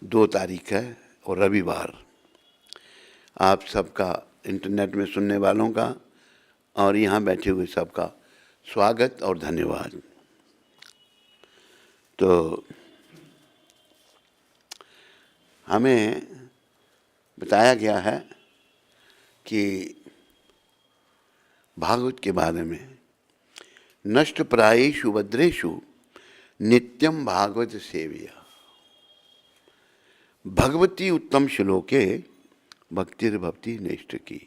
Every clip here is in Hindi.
2 तारीख है और रविवार। आप सबका, इंटरनेट में सुनने वालों का और यहाँ बैठे हुए सबका स्वागत और धन्यवाद। तो हमें बताया गया है कि भागवत के बारे में नष्ट प्रायेषु भद्रेषु नित्यम भागवत सेव्या भगवती उत्तम श्लोके भक्तिर्भवति नैष्ठ की।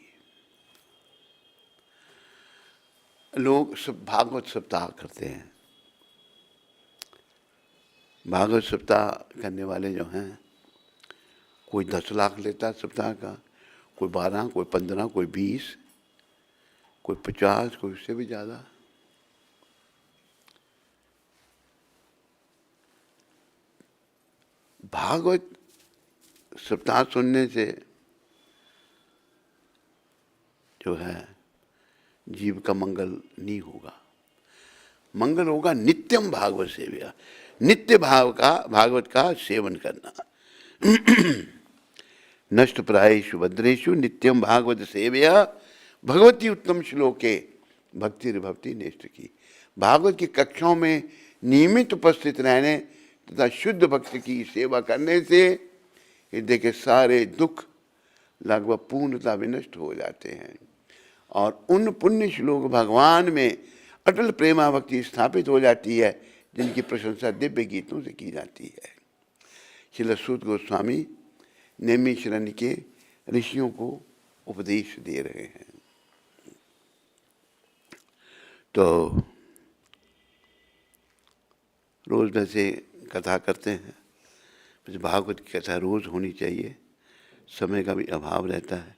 लोग सब भागवत सप्ताह करते हैं। भागवत सप्ताह करने वाले जो हैं, कोई 10 लाख लेता है सप्ताह का, कोई 12, कोई 15, कोई 20, कोई 50, कोई उससे भी ज़्यादा। भागवत सप्ताह सुनने से जो है जीव का मंगल नहीं होगा। मंगल होगा नित्यम भागवत सेव्या, नित्य भागवत का सेवन करना। नष्ट प्रायेषु भद्रेषु नित्यम भागवत सेव्या भगवती उत्तम श्लोके भक्तिर्भवति नैष्ठ की। भागवत की कक्षाओं में नियमित उपस्थित रहने तथा शुद्ध भक्ति की सेवा करने से हृदय के सारे दुख लगभग पूर्णतः विनष्ट हो जाते हैं और उन पुण्य श्लोक भगवान में अटल प्रेमा भक्ति स्थापित हो जाती है, जिनकी प्रशंसा दिव्य गीतों से की जाती है। श्रील सूत गोस्वामी नैमिषारण्य के ऋषियों को उपदेश दे रहे हैं। तो रोज वैसे कथा करते हैं, भागवत की कथा रोज होनी चाहिए। समय का भी अभाव रहता है,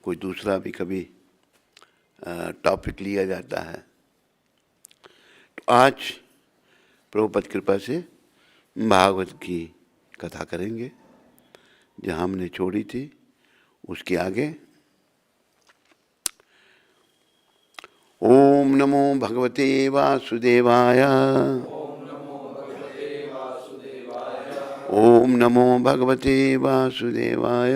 कोई दूसरा भी कभी टॉपिक लिया जाता है। तो आज प्रभुपद कृपा से भागवत की कथा करेंगे। जहाँ हमने छोड़ी थी उसके आगे। ओम नमो भगवते वासुदेवाय, ओम नमो भगवते वासुदेवाय,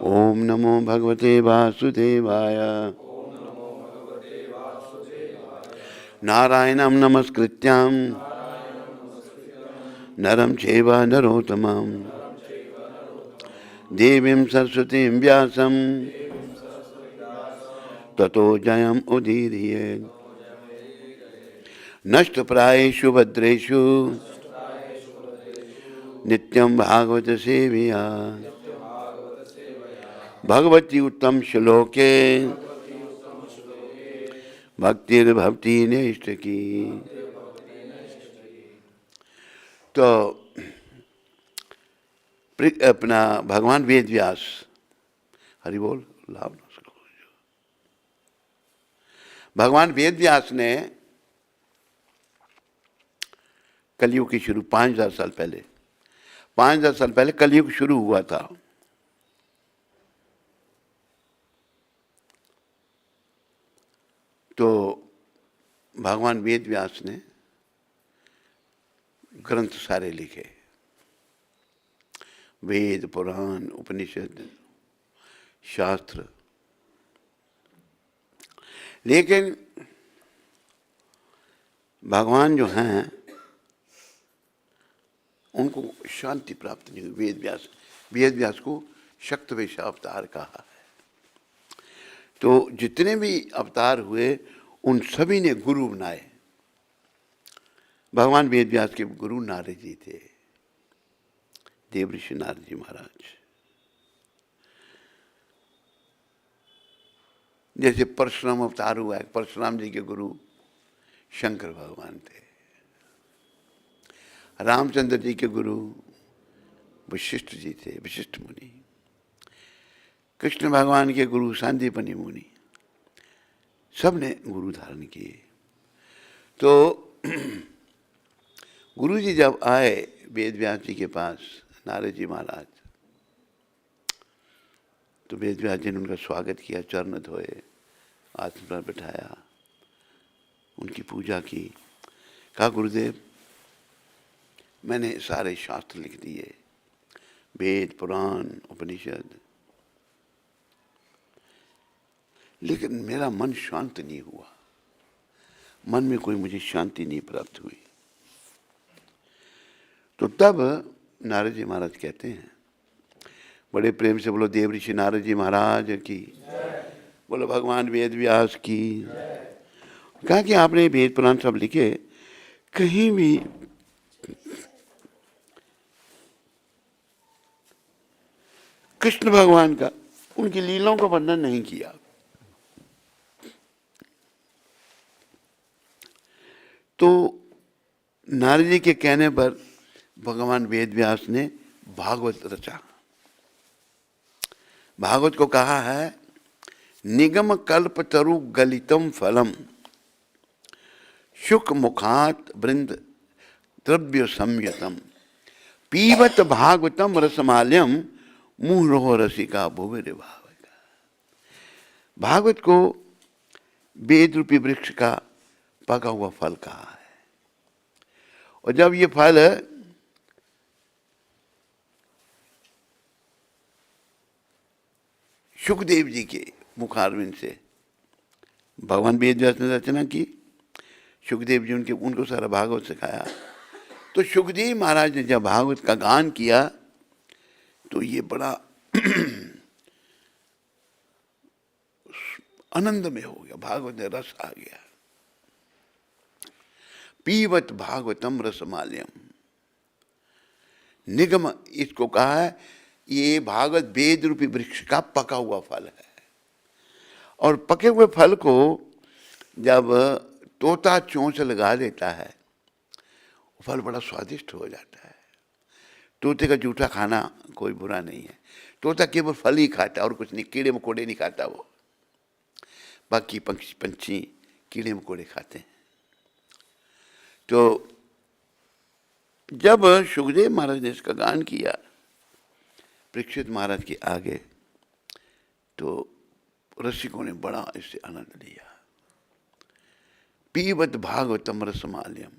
ओम नमो भगवते वासुदेवाय। नारायणं नमस्कृत्यं नरं चैव नरोत्तमं देवीं सरस्वतीं व्यासं ततो जयम् उदीरयेत्। नष्ट प्रायेषु भद्रेषु नित्यं भागवत सेव्या भगवती उत्तम श्लोके भक्तिर्भवति नैष्ठ की। तो अपना भगवान वेद व्यास, हरि बोल, लाभ भगवान वेद व्यास ने कलयुग की शुरू 5000 साल पहले, 5000 साल पहले कलयुग शुरू हुआ था। तो भगवान वेद व्यास ने ग्रंथ सारे लिखे, वेद, पुराण, उपनिषद, शास्त्र। लेकिन भगवान जो हैं उनको शांति प्राप्त नहीं हुई। वेद व्यास को शक्तवेश अवतार कहा है। तो जितने भी अवतार हुए उन सभी ने गुरु बनाए। भगवान वेद व्यास के गुरु नारद जी थे, देवऋषि नारद जी महाराज। जैसे परशुराम अवतार हुआ है, परशुराम जी के गुरु शंकर भगवान थे। रामचंद्र जी के गुरु वशिष्ठ जी थे, वशिष्ठ मुनि। कृष्ण भगवान के गुरु सांदीपनि मुनि। सब ने गुरु धारण किए। तो गुरु जी जब आए वेद व्यास जी के पास, नारद जी महाराज, तो वेद व्यास जी ने उनका स्वागत किया, चरण धोए, आसन पर बिठाया, उनकी पूजा की। कहा गुरुदेव मैंने सारे शास्त्र लिख दिए, वेद पुराण उपनिषद, लेकिन मेरा मन शांत नहीं हुआ, मन में कोई मुझे शांति नहीं प्राप्त हुई। तो तब नारद जी महाराज कहते हैं, बड़े प्रेम से बोलो देव ऋषि नारद जी महाराज की, बोलो भगवान वेद व्यास की। कहा कि आपने वेद पुराण सब लिखे, कहीं भी कृष्ण भगवान का, उनकी लीलाओं का वर्णन नहीं किया। तो नारद जी के कहने पर भगवान वेद व्यास ने भागवत रचा। भागवत को कहा है निगम कल्प तरु गलितम फलम शुक मुखात वृंद द्रव्य संयतम पीबत भागवतम रसमाल्यम मुंह रोह रसिका भुविर भावक। भागवत को वेद रूपी वृक्ष का पका हुआ फल कहा है। और जब ये फल सुखदेव जी के मुखारविंद से भगवान वेद व्यास ने रचना की, सुखदेव जी उनको सारा भागवत सिखाया। तो सुखदेव महाराज ने जब भागवत का गान किया तो ये बड़ा आनंद में हो गया, भागवत में रस आ गया। पीवत भागवतम रसमाल्यम, निगम इसको कहा है, ये भागवत वेद रूपी वृक्ष का पका हुआ फल है। और पके हुए फल को जब तोता चोंच लगा देता है, फल बड़ा स्वादिष्ट हो जाता है। तोते का जूठा खाना कोई बुरा नहीं है, तोता केवल फल ही खाता है और कुछ नहीं, कीड़े मकोड़े नहीं खाता वो, बाकी पंछी कीड़े मकोड़े खाते हैं। तो जब सुखदेव महाराज ने इसका गान किया परीक्षित महाराज के आगे, तो रसिकों ने बड़ा इससे आनंद लिया। पीबत भागवतम रसमाल्यम,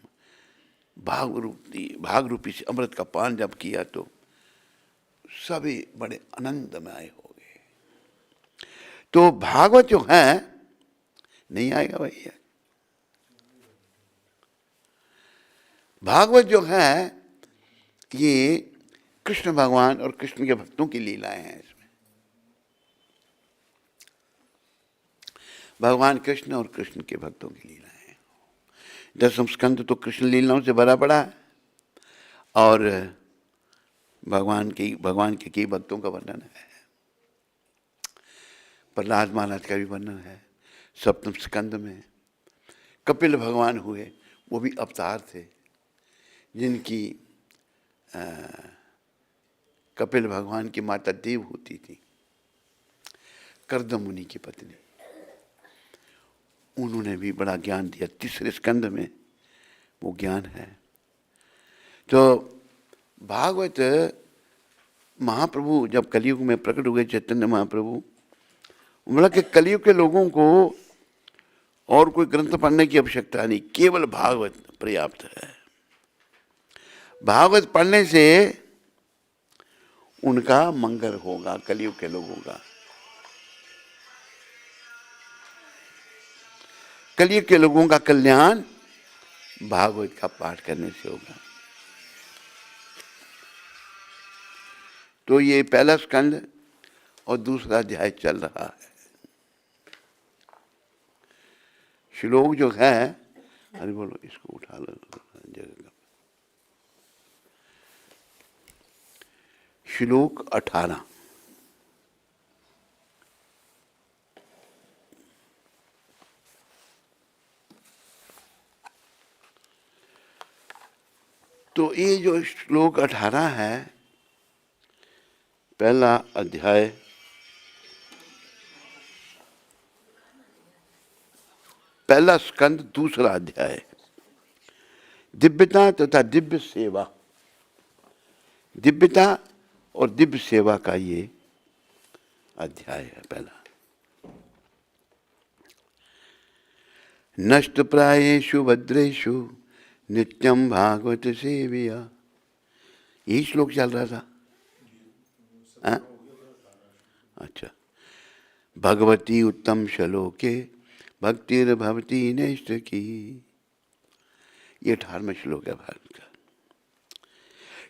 भाग रूपी से अमृत का पान जब किया तो सभी बड़े आनंदमय हो गए। तो भागवत जो है, नहीं आएगा भैया, भागवत जो है ये कृष्ण भगवान और कृष्ण के भक्तों की लीलाएं हैं। इसमें भगवान कृष्ण और कृष्ण के भक्तों की लीलाएं हैं। दसम स्कंद तो कृष्ण लीलाओं से भरा पड़ा है और भगवान के कई भक्तों का वर्णन है। प्रहलाद महाराज का भी वर्णन है सप्तम स्कंद में। कपिल भगवान हुए, वो भी अवतार थे, जिनकी कपिल भगवान की माता देव होती थी, कर्दम मुनि की पत्नी। उन्होंने भी बड़ा ज्ञान दिया, तीसरे स्कंद में वो ज्ञान है। तो भागवत महाप्रभु जब कलयुग में प्रकट हुए, चैतन्य महाप्रभु, बोला कि कलयुग के लोगों को और कोई ग्रंथ पढ़ने की आवश्यकता नहीं, केवल भागवत पर्याप्त है। भागवत पढ़ने से उनका मंगल होगा, कलयुग के लोगों का। कलयुग के लोगों का कल्याण भागवत का पाठ करने से होगा। तो ये पहला स्कंद और दूसरा अध्याय चल रहा है। श्लोक जो है, अरे बोलो इसको उठा लो जगह। श्लोक 18। तो ये जो श्लोक 18 है, पहला अध्याय, पहला स्कंद दूसरा अध्याय, दिव्यता तथा दिव्य सेवा। दिव्यता और दिव्य सेवा का ये अध्याय है पहला। नष्ट प्रायेषु भद्रेषु नित्यं भागवत सेवया यही श्लोक चल रहा था। हाँ? अच्छा, भगवती उत्तम श्लोके भक्तिर भवती नैष्ठ की, ये 18वां श्लोक है भारत का।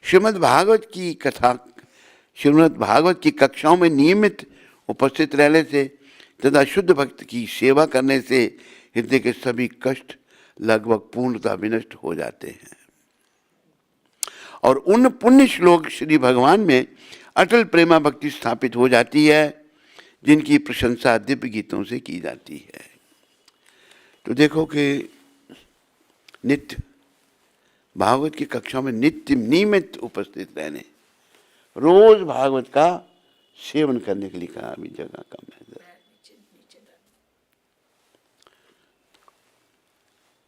श्रीमद् भागवत की कथा, श्रीमद् भागवत की कक्षाओं में नियमित उपस्थित रहने से तथा शुद्ध भक्त की सेवा करने से हृदय के सभी कष्ट लगभग पूर्णतः विनष्ट हो जाते हैं और उन पुण्य श्लोक श्री भगवान में अटल प्रेमा भक्ति स्थापित हो जाती है जिनकी प्रशंसा दिव्य गीतों से की जाती है। तो देखो कि नित्य भागवत की कक्षाओं में नित्य नियमित उपस्थित रहने, रोज भागवत का सेवन करने के लिए कहा। अभी जगह कम है।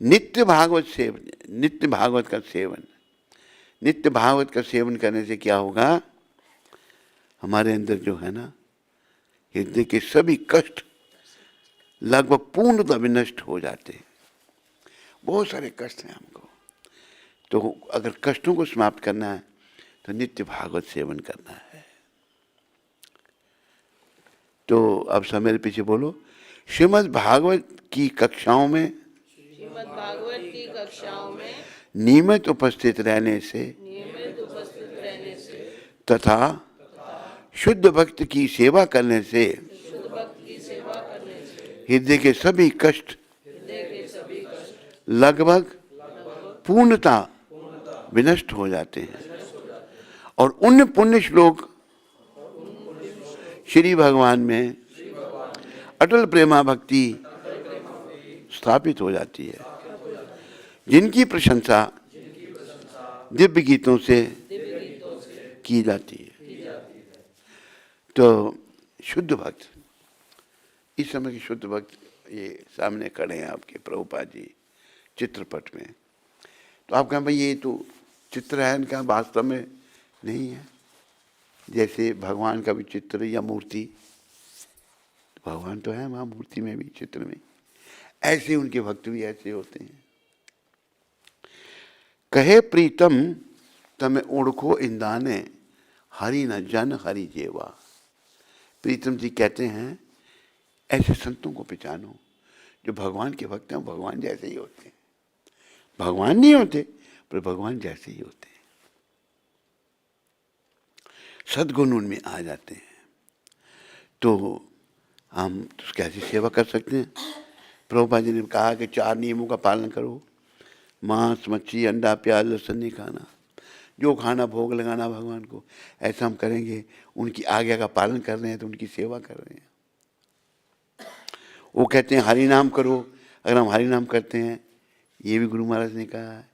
नित्य भागवत सेवन, नित्य भागवत का सेवन, नित्य भागवत का सेवन करने से क्या होगा, हमारे अंदर जो है ना हृदय के सभी कष्ट लगभग पूर्णतः विनष्ट हो जाते हैं। बहुत सारे कष्ट हैं हमको, तो अगर कष्टों को समाप्त करना है तो नित्य भागवत सेवन करना है। तो अब सब मेरे पीछे बोलो, श्रीमद् भागवत की कक्षाओं में, श्रीमद् भागवत की कक्षाओं में नियमित उपस्थित रहने से तथा शुद्ध भक्त की सेवा करने से हृदय के सभी कष्ट लगभग पूर्णता विनष्ट हो जाते हैं और उन पुण्य श्लोक श्री भगवान में अटल प्रेमा भक्ति स्थापित हो जाती है जिनकी प्रशंसा दिव्य गीतों से की जाती है। तो शुद्ध भक्त, इस समय के शुद्ध भक्त ये सामने खड़े हैं आपके प्रभुपाद जी चित्रपट में। तो आप कहें भाई ये तो चित्र है, इनका वास्तव में नहीं है। जैसे भगवान का भी चित्र या मूर्ति, भगवान तो है वहाँ मूर्ति में भी, चित्र में, ऐसे उनके भक्त भी ऐसे होते हैं। कहे प्रीतम तमें ओढ़को इंदाने हरि न जन हरि जेवा। प्रीतम जी कहते हैं ऐसे संतों को पहचानो जो भगवान के भक्त हैं, भगवान जैसे ही होते हैं। भगवान नहीं होते पर भगवान जैसे ही होते हैं, सद्गुण उनमें आ जाते हैं। तो हम तो कैसे सेवा कर सकते हैं? प्रभुपाद जी ने कहा कि 4 नियमों का पालन करो, मांस मच्छी अंडा प्याज लहसुन नहीं खाना, जो खाना भोग लगाना भगवान को, ऐसा हम करेंगे। उनकी आज्ञा का पालन कर रहे हैं तो उनकी सेवा कर रहे हैं। वो कहते हैं हरि नाम करो, अगर हम हरि नाम करते हैं, ये भी गुरु महाराज ने कहा है,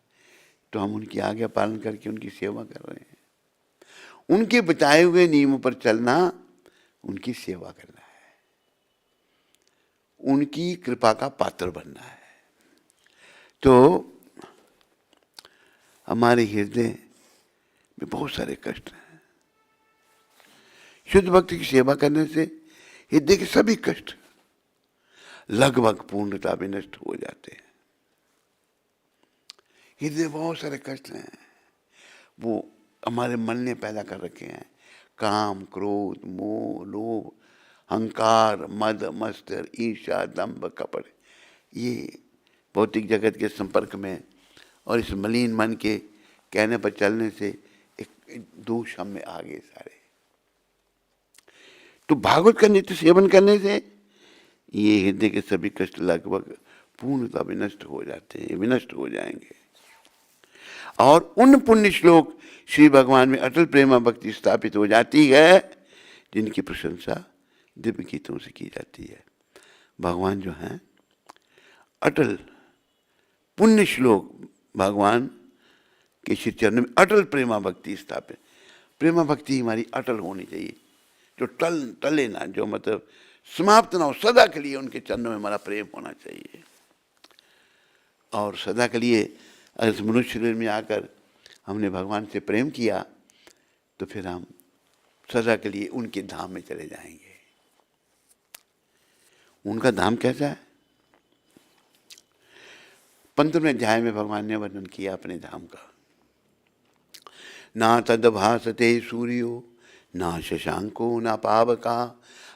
तो हम उनकी आज्ञा पालन करके उनकी सेवा कर रहे हैं। उनके बताए हुए नियमों पर चलना उनकी सेवा करना है, उनकी कृपा का पात्र बनना है। तो हमारे हृदय में बहुत सारे कष्ट हैं। शुद्ध भक्ति की सेवा करने से हृदय के सभी कष्ट लगभग पूर्णता विनष्ट हो जाते हैं। हृदय बहुत सारे कष्ट हैं, वो हमारे मन ने पैदा कर रखे हैं। काम, क्रोध, मोह, लोभ, अहंकार, मद, मत्सर, ईर्ष्या, दंभ, कपट, ये भौतिक जगत के संपर्क में और इस मलिन मन के कहने पर चलने से एक दोष हम में आ गए सारे। तो भागवत का नित्य सेवन करने से ये हृदय के सभी कष्ट लगभग पूर्णतः विनष्ट हो जाते हैं, विनष्ट हो जाएंगे और उन पुण्य श्लोक श्री भगवान में अटल प्रेमा भक्ति स्थापित हो जाती है जिनकी प्रशंसा दिव्य गीतों से की जाती है। भगवान जो हैं अटल पुण्य श्लोक भगवान के श्री चरण में अटल प्रेमा भक्ति स्थापित। प्रेमा भक्ति हमारी अटल होनी चाहिए, जो टले ना, जो मतलब समाप्त ना हो, सदा के लिए उनके चरणों में हमारा प्रेम होना चाहिए। और सदा के लिए अगर इस मनुष्य शरीर में आकर हमने भगवान से प्रेम किया तो फिर हम सदा के लिए उनके धाम में चले जाएंगे। उनका धाम कैसा है? 15वें अध्याय में भगवान ने वर्णन किया अपने धाम का। ना तद्भासते सूर्यो ना शशांको ना पावका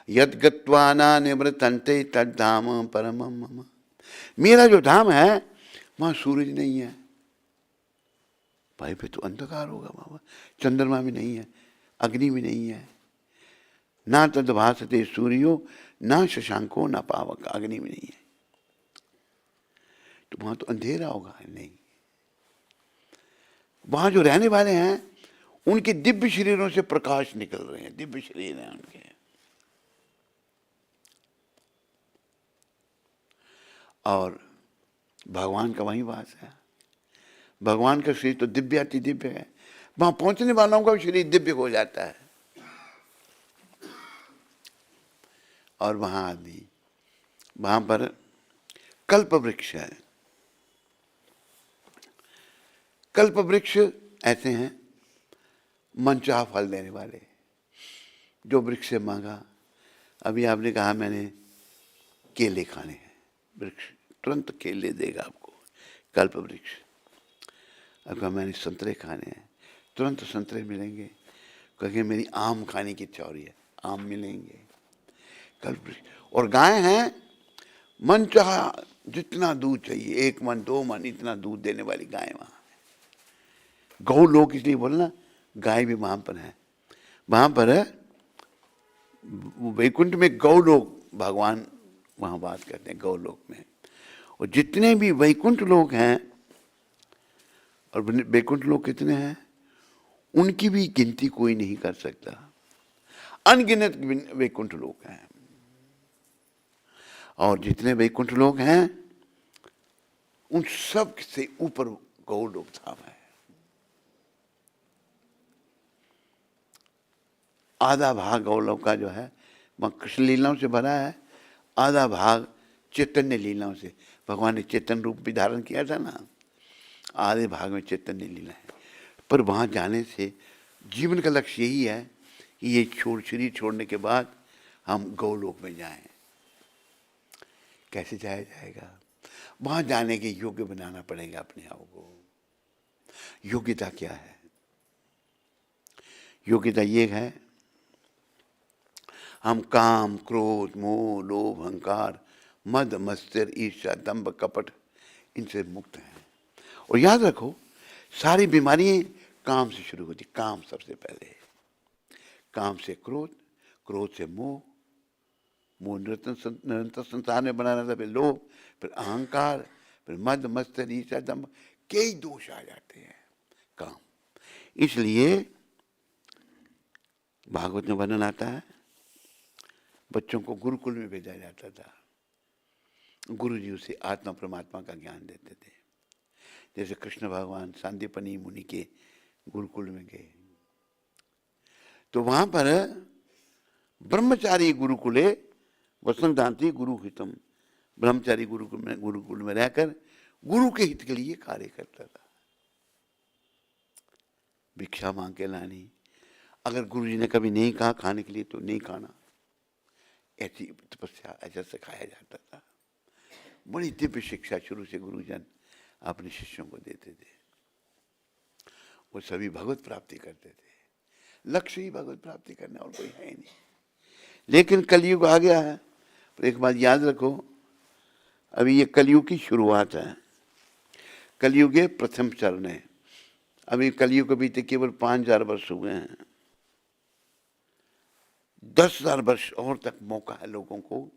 यद गत्वा ना निवृतन्ते तद्धाम परमं मम। मेरा जो धाम है वहाँ सूरज नहीं है भाई, फिर तो अंधकार होगा बाबा। चंद्रमा भी नहीं है, अग्नि भी नहीं है। ना तद्भासते सूर्यो ना शशांको ना पावक, अग्नि भी नहीं है, तो वहां तो अंधेरा होगा नहीं। वहां जो रहने वाले हैं उनके दिव्य शरीरों से प्रकाश निकल रहे हैं, दिव्य शरीर हैं उनके। और भगवान का वहीं वास है। भगवान का शरीर तो दिव्य अति दिव्य है, वहां पहुंचने वालों का शरीर दिव्य हो जाता है। और वहां आदमी, वहां पर कल्प वृक्ष है। कल्प वृक्ष ऐसे हैं मनचाहा फल देने वाले। जो वृक्ष से मांगा, अभी आपने कहा मैंने केले खाने हैं, वृक्ष तुरंत केले देगा आपको, कल्प वृक्ष। अब कहा मैंने संतरे खाने हैं, तुरंत संतरे मिलेंगे। कहेंगे मेरी आम खाने की इच्छा हो रही है, आम मिलेंगे, कल्प वृक्ष। और गाय हैं मन चाहा जितना दूध चाहिए, 1 मन 2 मन इतना दूध देने वाली गाय वहां है। गौ लोक इसलिए बोलना, गाय भी वहां पर है। वहां पर है वैकुंठ में गौ लोक, भगवान वहां बात करते हैं गौ लोक में। और जितने भी वैकुंठ लोक हैं, और वैकुंठ लोक कितने हैं उनकी भी गिनती कोई नहीं कर सकता, अनगिनत वैकुंठ लोक हैं। और जितने वैकुंठ लोक हैं उन सब से ऊपर गौलोक धाम है। आधा भाग गौलोक का जो है वह कृष्ण लीलाओं से भरा है, आधा भाग चैतन्य लीलाओं से। भगवान ने चेतन रूप भी धारण किया था ना, आधे भाग में चैतन्य लीला है। पर वहां जाने से जीवन का लक्ष्य यही है कि ये शरीर छोड़ने के बाद हम गौलोक में जाएं। कैसे जाया जाएगा? वहां जाने के योग्य बनाना पड़ेगा अपने आप को। योग्यता क्या है? योग्यता ये है, हम काम क्रोध मोह लोभ अहंकार मद मत्सर ईर्ष्या दंभ कपट इनसे मुक्त हैं। और याद रखो सारी बीमारियां काम से शुरू होती। काम सबसे पहले, काम से क्रोध, क्रोध से मोह, मोह निरंतर संसार में बना रहता, फिर लोभ, फिर अहंकार, फिर मद मत्सर ईर्ष्या दंभ, कई दोष आ जाते हैं काम। इसलिए भागवत में वर्णन आता है, बच्चों को गुरुकुल में भेजा जाता था। गुरु जी उसे आत्मा परमात्मा का ज्ञान देते थे। जैसे कृष्ण भगवान सांदीपनी मुनि के गुरुकुल में गए, तो वहां पर ब्रह्मचारी गुरुकुले वसंतांति गुरु हितम, ब्रह्मचारी गुरुकुल में रहकर गुरु के हित के लिए कार्य करता था। भिक्षा मांग के लानी, अगर गुरु जी ने कभी नहीं कहा खाने के लिए तो नहीं खाना, ऐसी तपस्या ऐसा सिखाया जाता था। बड़ी दिव्य शिक्षा शुरू से गुरुजन अपने शिष्यों को देते थे। वो सभी भगवत प्राप्ति करते थे। लक्ष्य ही भगवत प्राप्ति करना, और कोई है नहीं। लेकिन कलयुग आ गया है। पर एक बात याद रखो, अभी ये कलयुग की शुरुआत है। कलयुग के प्रथम चरण है। अभी कलयुग को बीते केवल 5000 वर्ष हुए हैं। 10,000 वर्ष और तक मौका है लोगों को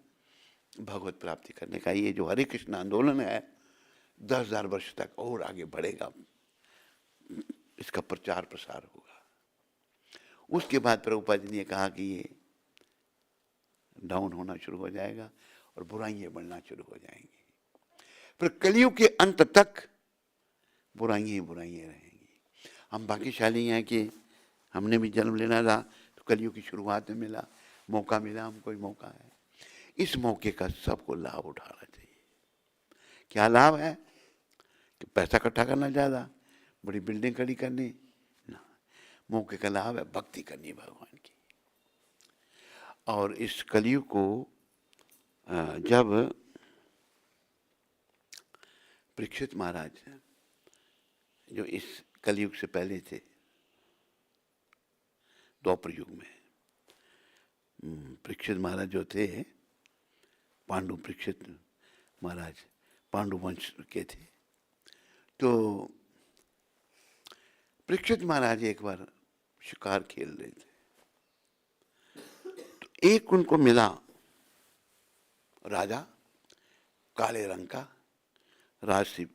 भगवत प्राप्ति करने का। ये जो हरे कृष्ण आंदोलन है 10,000 वर्ष तक और आगे बढ़ेगा, इसका प्रचार प्रसार होगा। उसके बाद प्रभुपाद जी ने कहा कि ये डाउन होना शुरू हो जाएगा और बुराइयां बढ़ना शुरू हो जाएंगी। पर कलयुग के अंत तक बुराइयां ही बुराइयां रहेंगी। हम भाग्यशाली हैं कि हमने भी जन्म लेना था तो कलयुग की शुरुआत में मिला, मौका मिला, हमको मौका है। इस मौके का सबको लाभ उठाना चाहिए। क्या लाभ है? कि पैसा इकट्ठा करना ज़्यादा, बड़ी बिल्डिंग खड़ी करनी ना। मौके का लाभ है भक्ति करनी भगवान की। और इस कलयुग को जब परीक्षित महाराज जो इस कलयुग से पहले थे, द्वापर युग में। परीक्षित महाराज जो थे, पांडु परीक्षित महाराज पांडु वंश के थे। तो परीक्षित महाराज एक बार शिकार खेल रहे थे, तो एक उनको मिला राजा, काले रंग का, राजसी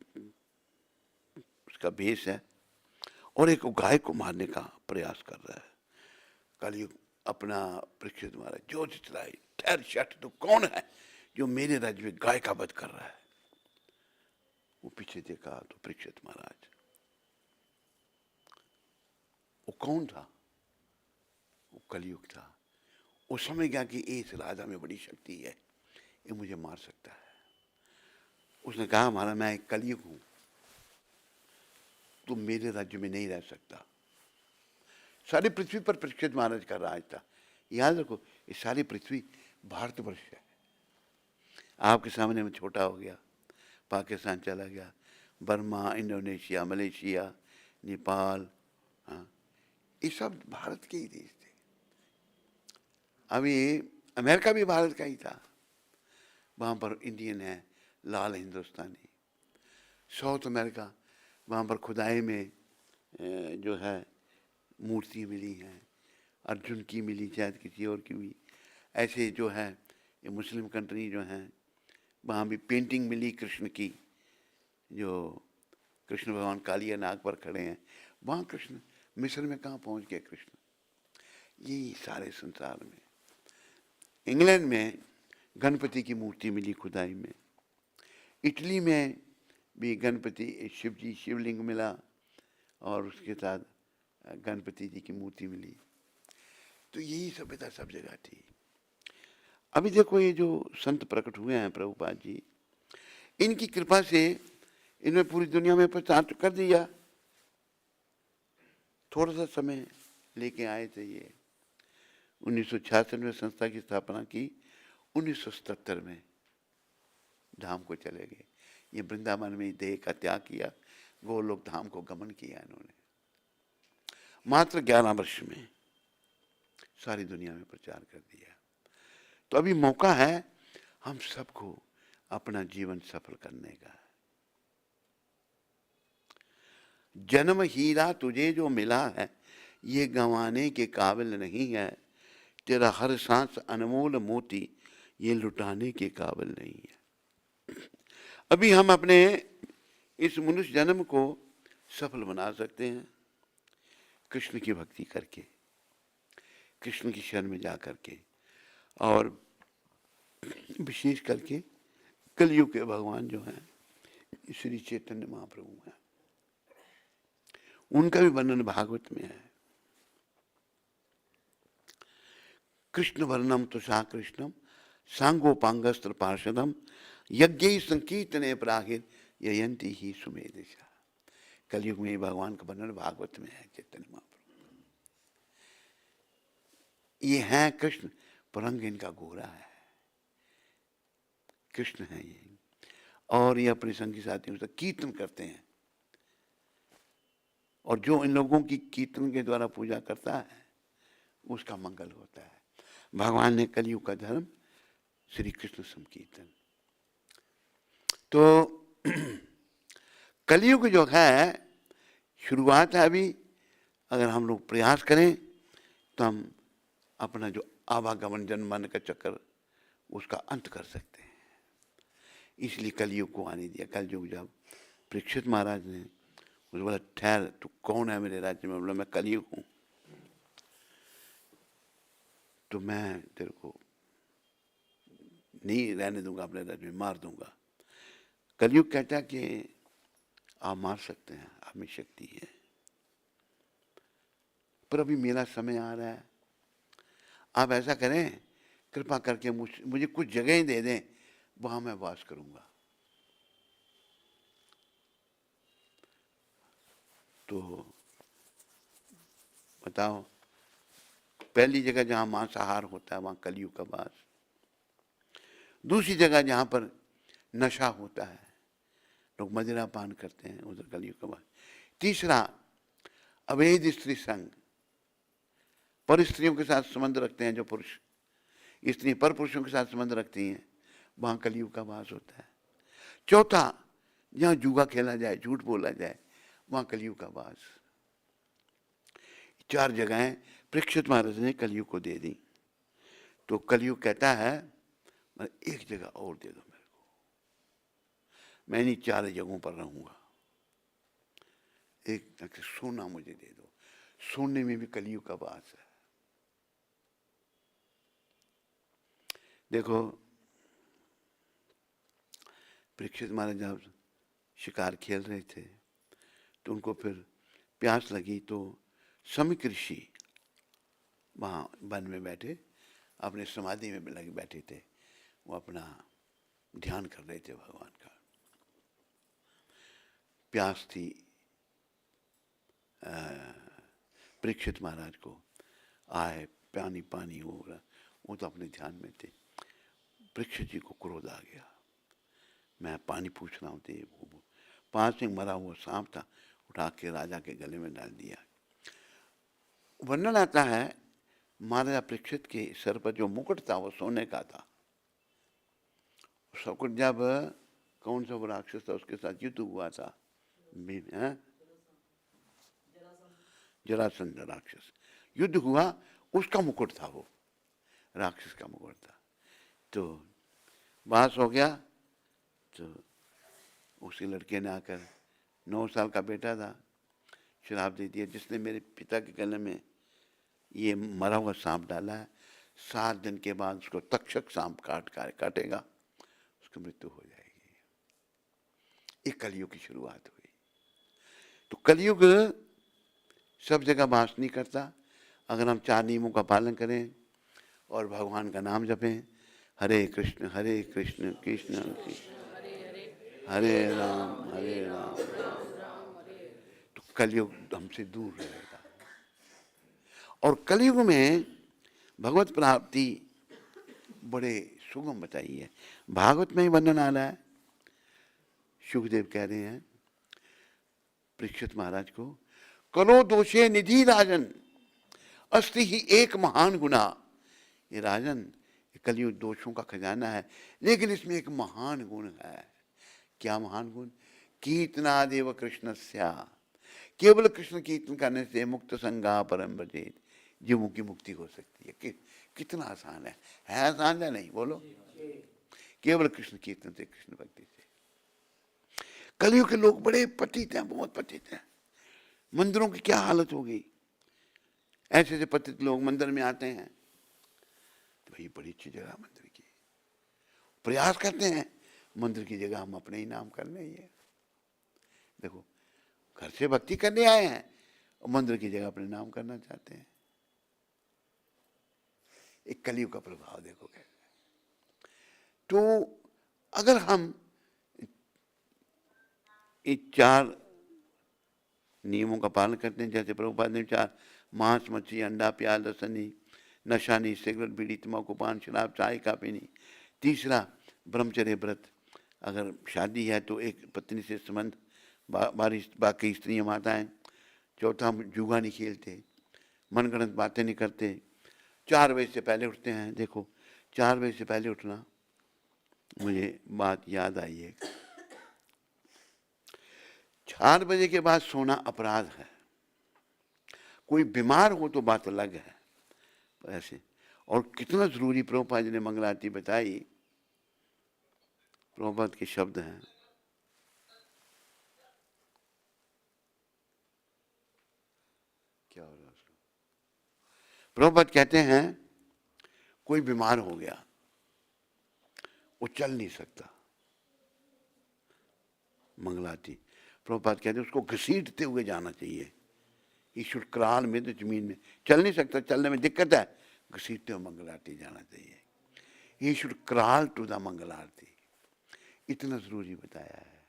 उसका भेष है, और एक गाय को मारने का प्रयास कर रहा है। कलयुग अपना परीक्षित महाराज जो चिल्लाए, ठहर शट, तो कौन है जो मेरे राज्य में गाय का वध कर रहा है? वो पीछे देखा तो परीक्षित महाराज, वो कौन था? वो कलयुग था। वो समझ गया कि इस राजा में बड़ी शक्ति है, ये मुझे मार सकता है। उसने कहा, महाराज मैं एक कलयुग हूं, तुम मेरे राज्य में नहीं रह सकता। सारी पृथ्वी पर परीक्षित महाराज का राज था। याद रखो, ये सारी पृथ्वी भारतवर्ष है। आपके सामने में छोटा हो गया, पाकिस्तान चला गया, बर्मा, इंडोनेशिया, मलेशिया, नेपाल, हाँ, ये सब भारत के ही देश थे। अभी अमेरिका भी भारत का ही था, वहाँ पर इंडियन है, लाल हिंदुस्तानी। साउथ अमेरिका, वहाँ पर खुदाई में जो है मूर्ति मिली हैं, अर्जुन की मिली, शायद किसी और की भी। ऐसे जो है ये मुस्लिम कंट्री जो हैं, वहाँ भी पेंटिंग मिली कृष्ण की, जो कृष्ण भगवान कालिया नाग पर खड़े हैं। वहाँ कृष्ण, मिस्र में कहाँ पहुँच गए कृष्ण? यही सारे संसार में। इंग्लैंड में गणपति की मूर्ति मिली खुदाई में। इटली में भी गणपति, शिव जी, शिवलिंग मिला, और उसके साथ गणपति जी की मूर्ति मिली। तो यही सभ्यता सब जगह थी। अभी देखो, ये जो संत प्रकट हुए हैं प्रभुपाद जी, इनकी कृपा से इन्होंने पूरी दुनिया में प्रचार कर दिया। थोड़ा सा समय लेके आए थे ये। 1966 में संस्था की स्थापना की, 1977 में धाम को चले गए। ये वृंदावन में देह का त्याग किया, गोलोक धाम को गमन किया इन्होंने। मात्र 11 वर्ष में सारी दुनिया में प्रचार कर दिया। तो अभी मौका है हम सबको अपना जीवन सफल करने का। जन्म हीरा तुझे जो मिला है, ये गंवाने के काबिल नहीं है। तेरा हर सांस अनमोल मोती, ये लुटाने के काबिल नहीं है। अभी हम अपने इस मनुष्य जन्म को सफल बना सकते हैं कृष्ण की भक्ति करके, कृष्ण की शरण में जा करके, और विशेष करके कलयुग के भगवान जो हैं श्री चैतन्य महाप्रभु हैं, उनका भी वर्णन भागवत में है। कृष्ण वर्णम तुषा कृष्णम सांगोपांगस्त्र पार्षदम यज्ञ संकीर्तने प्राहिर ययंती ही सुमेधिशा। कलयुग में भगवान का वर्णन भागवत में है, चैतन्य महाप्रभु। ये है कृष्ण, परंग इनका गोरा है, कृष्ण है ये। और ये अपने संगी साथियों से कीर्तन करते हैं, और जो इन लोगों की कीर्तन के द्वारा पूजा करता है उसका मंगल होता है। भगवान ने कलयुग का धर्म श्री कृष्ण संकीर्तन। तो कलयुग जो है शुरुआत है अभी। अगर हम लोग प्रयास करें तो हम अपना जो आवागमन जन्म मरण का चक्कर, उसका अंत कर सकते हैं। इसलिए कलयुग को आने दिया। कलयुग जब परीक्षित महाराज ने मुझे बोला, ठहर, तू कौन है मेरे राज्य में? बोला, मैं कलयुग हूँ, तो मैं तेरे को नहीं रहने दूंगा अपने राज्य में, मार दूंगा। कलयुग कहता है कि आप मार सकते हैं, आप में शक्ति है, पर अभी मेरा समय आ रहा है। आप ऐसा करें, कृपा करके मुझे कुछ जगह दे दें, वहां मैं वास करूंगा। तो बताओ, पहली जगह जहां मांसाहार होता है वहां कलयुग का वास। दूसरी जगह जहां पर नशा होता है, लोग मदिरा पान करते हैं, उधर कलयुग का वास। तीसरा, अवैध स्त्री संग, पर स्त्रियों के साथ संबंध रखते हैं जो पुरुष, स्त्री पर पुरुषों के साथ संबंध रखती हैं, वहाँ कलयुग का वास होता है। चौथा, जहाँ जुआ खेला जाए, झूठ बोला जाए, वहाँ कलयुग का वास। 4 जगहें परीक्षित महाराज ने कलयुग को दे दी। तो कलयुग कहता है एक जगह और दे दो मेरे को, मैं इन्हीं 4 जगहों पर रहूंगा। एक सोना मुझे दे दो, सोने में भी कलयुग का वास है। देखो परीक्षित महाराज जब शिकार खेल रहे थे तो उनको फिर प्यास लगी, तो समीक ऋषि वहाँ वन में बैठे अपने समाधि में लगे बैठे थे, वो अपना ध्यान कर रहे थे भगवान का। प्यास थी परीक्षित महाराज को, आए पानी पानी हो रहा, वो तो अपने ध्यान में थे। परीक्षित जी को क्रोध आ गया, मैं पानी पूछ रहा हूँ, थे वो पास में मरा हुआ सांप था, उठा के राजा के गले में डाल दिया। वर्णन आता है महाराजा परीक्षित के सर पर जो मुकुट था वो सोने का था। सब कुछ जब कौन सा वो राक्षस था उसके साथ युद्ध हुआ था, जरासंध राक्षस, युद्ध हुआ, उसका मुकुट था, वो राक्षस का मुकुट था। तो बास हो गया, तो उसी लड़के ने आकर, 9 साल का बेटा था, श्राप दे दिया, जिसने मेरे पिता के गले में ये मरा हुआ सांप डाला है, 7 दिन के बाद उसको तक्षक सांप काटेगा, उसकी मृत्यु हो जाएगी। एक कलयुग की शुरुआत हुई। तो कलयुग सब जगह वास नहीं करता। अगर हम 4 नियमों का पालन करें और भगवान का नाम जपें, हरे कृष्ण कृष्ण कृष्ण हरे राम, तो कलयुग हमसे दूर रहेगा। और कलयुग में भगवत प्राप्ति बड़े सुगम बताई है। भागवत में ही वर्णन आ रहा है, सुखदेव कह रहे हैं परीक्षित महाराज को, करो दोषे निधि राजन अस्ति ही एक महान गुना। ये राजन, कलयुग दोषों का खजाना है, लेकिन इसमें एक महान गुण है। क्या महान गुण? कीर्तनादेव कृष्णस्या, केवल कृष्ण कीर्तन करने से मुक्त संगा परम भजेत, जीवों की मुक्ति हो सकती है। कितना आसान है आसान है नहीं? बोलो, केवल कृष्ण कीर्तन से, कृष्ण भक्ति से। कलयुग के लोग बड़े पतित हैं, बहुत पतित हैं। मंदिरों की क्या हालत होगी, ऐसे ऐसे पतित लोग मंदिर में आते हैं, तो भाई बड़ी अच्छी जगह मंदिर की, प्रयास करते हैं मंदिर की जगह हम अपने ही नाम करने ही है। देखो, घर से भक्ति करने आए हैं और मंदिर की जगह अपने नाम करना चाहते हैं। एक कलयुग का प्रभाव देखो कैसे। तो अगर हम इन 4 नियमों का पालन करते हैं, जैसे प्रभुपाद ने 4, मांस मच्छी अंडा प्याज लहसुन नशा नहीं, सिगरेट बीड़ी तंबाकू पान शराब चाय काफी नहीं। तीसरा ब्रह्मचर्य व्रत, अगर शादी है तो एक पत्नी से संबंध, बाकी स्त्रियाँ माताएं। चौथा, हम जुआ नहीं खेलते, मनगढ़ंत बातें नहीं करते, 4 बजे से पहले उठते हैं। देखो 4 बजे से पहले उठना, मुझे बात याद आई है, 4 बजे के बाद सोना अपराध है। कोई बीमार हो तो बात अलग है, ऐसे। और कितना जरूरी प्रभुपाद जी ने मंगल आरती बताई, प्रभुपाद के शब्द हैं, क्या हो रहा है उसको, प्रभुपाद कहते हैं कोई बीमार हो गया, वो चल नहीं सकता, मंगल आरती प्रभुपाद कहते हैं उसको घसीटते हुए जाना चाहिए। ही शुड क्रॉल में, तो जमीन में चल नहीं सकता, चलने में दिक्कत है, घसीटते हुए मंगल आरती जाना चाहिए। He should crawl to the mangal aarti, इतना जरूरी बताया है।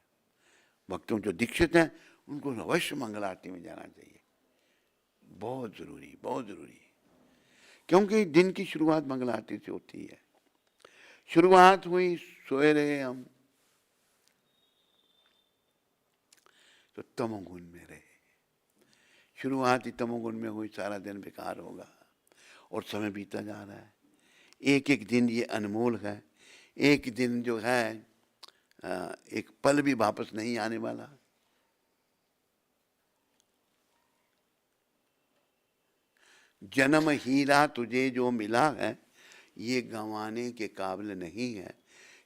भक्तों जो दीक्षित हैं उनको अवश्य मंगल आरती में जाना चाहिए, बहुत जरूरी, बहुत जरूरी, क्योंकि दिन की शुरुआत मंगल आरती से होती है। शुरुआत हुई, सोए रहे हम तो तमोगुण में रहे, शुरुआत ही तमोगुण में हुई, सारा दिन बेकार होगा। और समय बीता जा रहा है। एक एक दिन ये अनमोल है, एक दिन जो है एक पल भी वापस नहीं आने वाला। जन्म हीरा तुझे जो मिला है, ये गंवाने के काबिल नहीं है।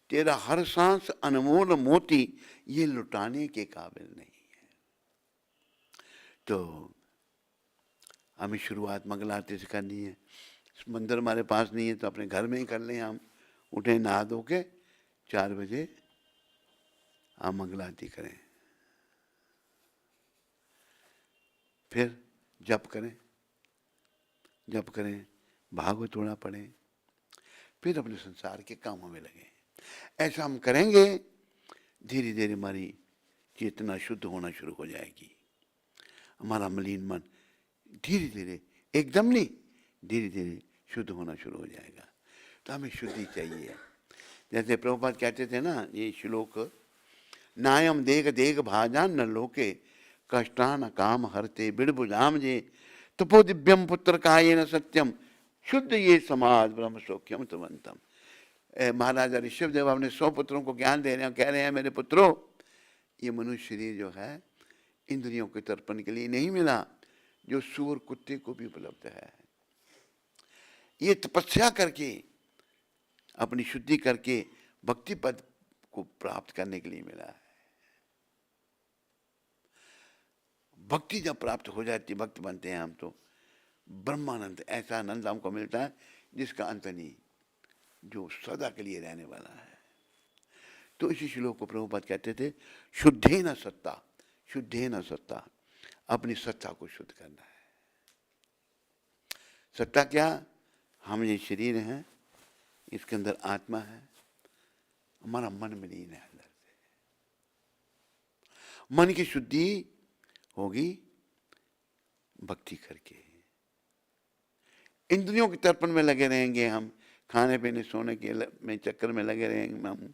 तेरा हर सांस अनमोल मोती, ये लुटाने के काबिल नहीं है। तो हमें शुरुआत मंगल आरती से करनी है। मंदिर हमारे पास नहीं है तो अपने घर में ही कर लें। हम उठे नहा धो के 4 बजे हम मंगल आरती करें, फिर जप करें, भागवत थोड़ा पढ़ें, फिर अपने संसार के कामों में लगे। ऐसा हम करेंगे, धीरे धीरे हमारी चेतना शुद्ध होना शुरू हो जाएगी। हमारा मलिन मन धीरे धीरे, एकदम नहीं, धीरे धीरे शुद्ध होना शुरू हो जाएगा। तो हमें शुद्धि चाहिए। जैसे प्रभुपाद कहते थे ना, ये श्लोक, नायम देग देग भाजान न लोके कष्टान काम हरते बिड़बुजाम जे तपो दिव्यम पुत्र कायेन सत्यम शुद्ध ये समाज ब्रह्म सौख्यम तवंतम। महाराजा ऋषभ देव अपने 100 पुत्रों को ज्ञान दे रहे हैं, कह रहे हैं मेरे पुत्रों, ये मनुष्य शरीर जो है इंद्रियों के तर्पण के लिए नहीं मिला, जो सूअर कुत्ते को भी उपलब्ध है। ये तपस्या करके, अपनी शुद्धि करके भक्ति पद को प्राप्त करने के लिए मिला है। भक्ति जब प्राप्त हो जाती, भक्त बनते हैं हम, तो ब्रह्मानंद, ऐसा आनंद हमको मिलता है जिसका अंत नहीं, जो सदा के लिए रहने वाला है। तो इसी श्लोक को प्रभुपाद कहते थे, शुद्धे न सत्ता, शुद्धे न सत्ता, अपनी सत्ता को शुद्ध करना है। सत्ता क्या? हम ये शरीर हैं, इसके अंदर आत्मा है, हमारा मन मलिन है अंदर से। मन की शुद्धि होगी भक्ति करके। इंद्रियों के तर्पण में लगे रहेंगे हम, खाने पीने सोने के में चक्कर में लगे रहेंगे हम,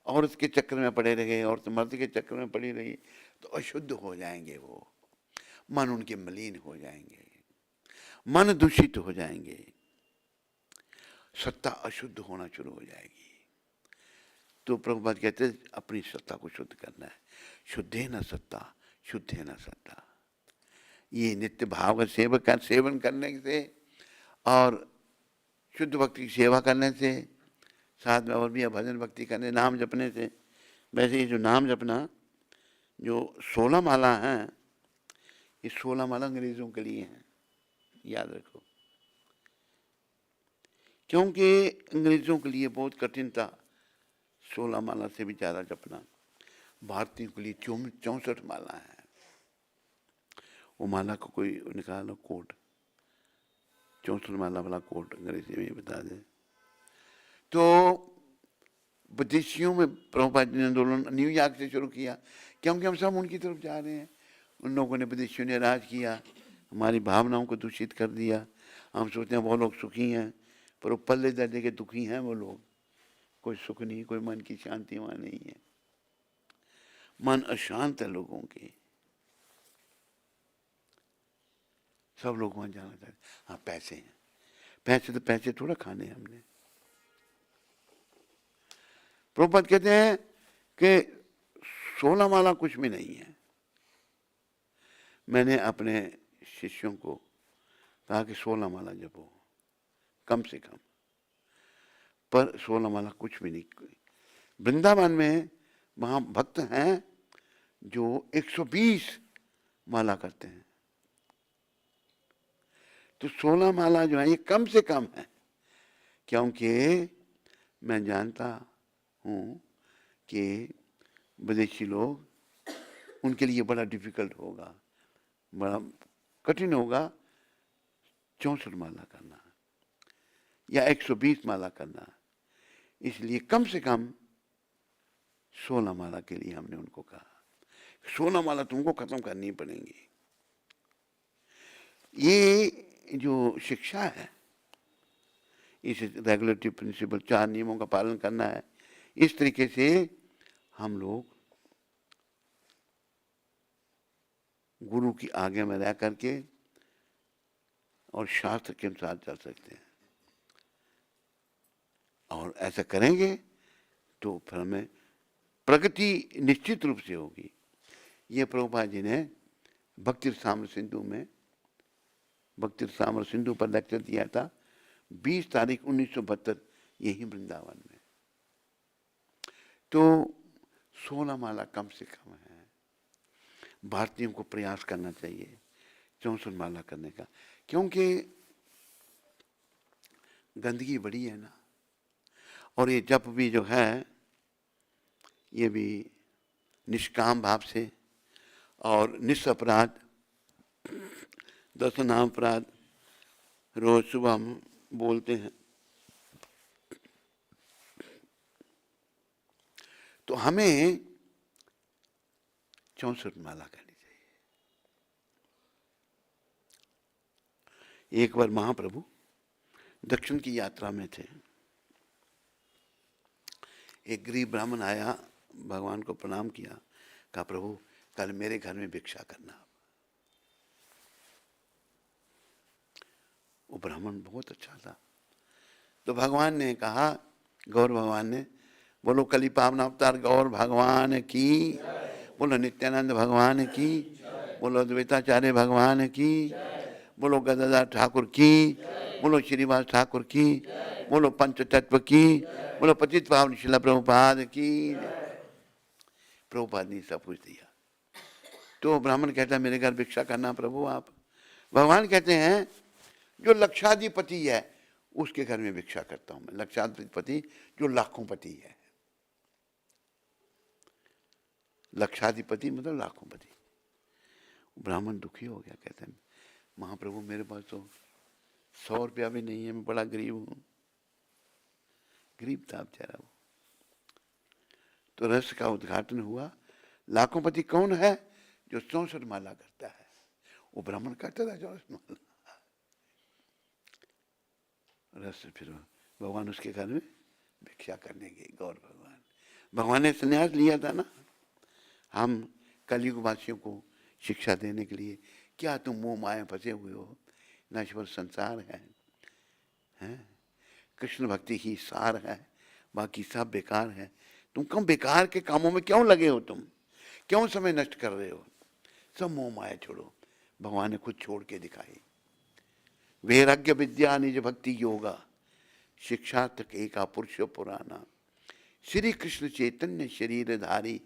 और उसके चक्कर में पड़े रहे, और मर्द के चक्कर में पड़ी रही, तो अशुद्ध हो जाएंगे वो, मन उनके मलिन हो जाएंगे, मन दूषित हो जाएंगे, सत्ता अशुद्ध होना शुरू हो जाएगी। तो प्रभुपाद कहते हैं अपनी सत्ता को शुद्ध करना है। शुद्धे न सत्ता, शुद्धे न सत्ता। ये नित्य भाव सेवन करने से और शुद्ध भक्ति की सेवा करने से, साथ में और भी भजन भक्ति करने, नाम जपने से। वैसे ये जो नाम जपना, जो 16 माला है, ये 16 माला अंग्रेजों के लिए हैं, याद रखो। क्योंकि अंग्रेजों के लिए बहुत कठिन था 16 माला से भी ज़्यादा जपना। भारतीयों के लिए 64 माला है। वो माला को कोई निकालो कोड, 64 माला वाला कोड अंग्रेजी में बता दे। तो विदेशियों में प्रभुपाद ने आंदोलन न्यूयॉर्क से शुरू किया, क्योंकि हम सब उनकी तरफ जा रहे हैं। उन लोगों ने, विदेशियों ने राज किया, हमारी भावनाओं को दूषित कर दिया। हम सोचते हैं वो लोग सुखी हैं, पर वो पल्ले दर्जे के दुखी हैं वो लोग। कोई सुख नहीं, कोई मन की शांति वहाँ नहीं है, मन अशांत है लोगों के। सब लोग वहाँ जाना चाहते हैं। हाँ, पैसे हैं, पैसे तो पैसे थोड़ा खाने हैं हमने। प्रभुपाद कहते हैं कि 16 माला कुछ भी नहीं है। मैंने अपने शिष्यों को कहा कि 16 माला जपो कम से कम, पर 16 माला कुछ भी नहीं। वृंदावन में वहाँ भक्त हैं जो 120 माला करते हैं। तो 16 माला जो है ये कम से कम है, क्योंकि मैं जानता हूँ कि विदेशी लोग, उनके लिए बड़ा डिफिकल्ट होगा, बड़ा कठिन होगा 64 माला करना या 120 माला करना। इसलिए कम से कम 16 माला के लिए हमने उनको कहा, 16 माला तुमको खत्म करनी पड़ेंगी। ये जो शिक्षा है, इस रेगुलेटरी प्रिंसिपल 4 नियमों का पालन करना है। इस तरीके से हम लोग गुरु की आगे में रह करके और शास्त्र के अनुसार चल सकते हैं। और ऐसा करेंगे तो फिर हमें प्रगति निश्चित रूप से होगी। ये प्रभुपाद जी ने भक्ति साम्र सिंधु में, भक्ति साम्र सिंधु पर लेक्चर दिया था 20 तारीख 1972 यही वृंदावन में। तो 16 माला कम से कम है। भारतीयों को प्रयास करना चाहिए 64 माला करने का, क्योंकि गंदगी बड़ी है ना। और ये जप भी जो है ये भी निष्काम भाव से और निस्सपराध, दशनापराध रोज सुबह हम बोलते हैं। तो हमें 64 माला करनी चाहिए। एक बार महाप्रभु दक्षिण की यात्रा में थे। एक गरीब ब्राह्मण आया, भगवान को प्रणाम किया, कहा प्रभु कल मेरे घर में भिक्षा करना। वो ब्राह्मण बहुत अच्छा था। तो भगवान ने कहा, गौर भगवान ने, बोलो कली पावन अवतार गौर भगवान की, बोलो नित्यानंद भगवान की, बोलो द्वैताचार्य भगवान की, बोलो गदाधर ठाकुर की, बोलो श्रीवास ठाकुर की, बोलो पंच तत्व की, बोलो पतित पावन शिला प्रभुपाद की। प्रभुपाद ने सब कुछ दिया। तो ब्राह्मण कहता है मेरे घर भिक्षा करना प्रभु आप। भगवान कहते हैं जो लक्षाधिपति है उसके घर में भिक्षा करता हूं मैं। लक्षाधिपति जो लाखों पति है, लक्षाधिपति मतलब लाखों पति। ब्राह्मण दुखी हो गया, कहते हैं महाप्रभु मेरे पास तो 100 रुपया भी नहीं है, मैं बड़ा गरीब हूं। गरीब था बेचारा वो। तो रस का उद्घाटन हुआ। लाखों पति कौन है? जो 64 माला करता है। वो ब्राह्मण करता था 64 माला। रस फिर भगवान उसके घर में भिक्षा करने गए। गौर भगवान, भगवान ने संन्यास लिया था ना। हम कलयुग वासियों को शिक्षा देने के लिए, क्या तुम मोह माया फंसे हुए हो? नश्वर संसार है, कृष्ण भक्ति ही सार है, बाकी सब बेकार है। तुम कम बेकार के कामों में क्यों लगे हो? तुम क्यों समय नष्ट कर रहे हो? सब मोह माया छोड़ो। भगवान ने खुद छोड़ के दिखाई। वैराग्य विद्या निज भक्ति योगा, शिक्षा तक एका पुरुष पुराना, श्री कृष्ण चैतन्य शरीरधारी,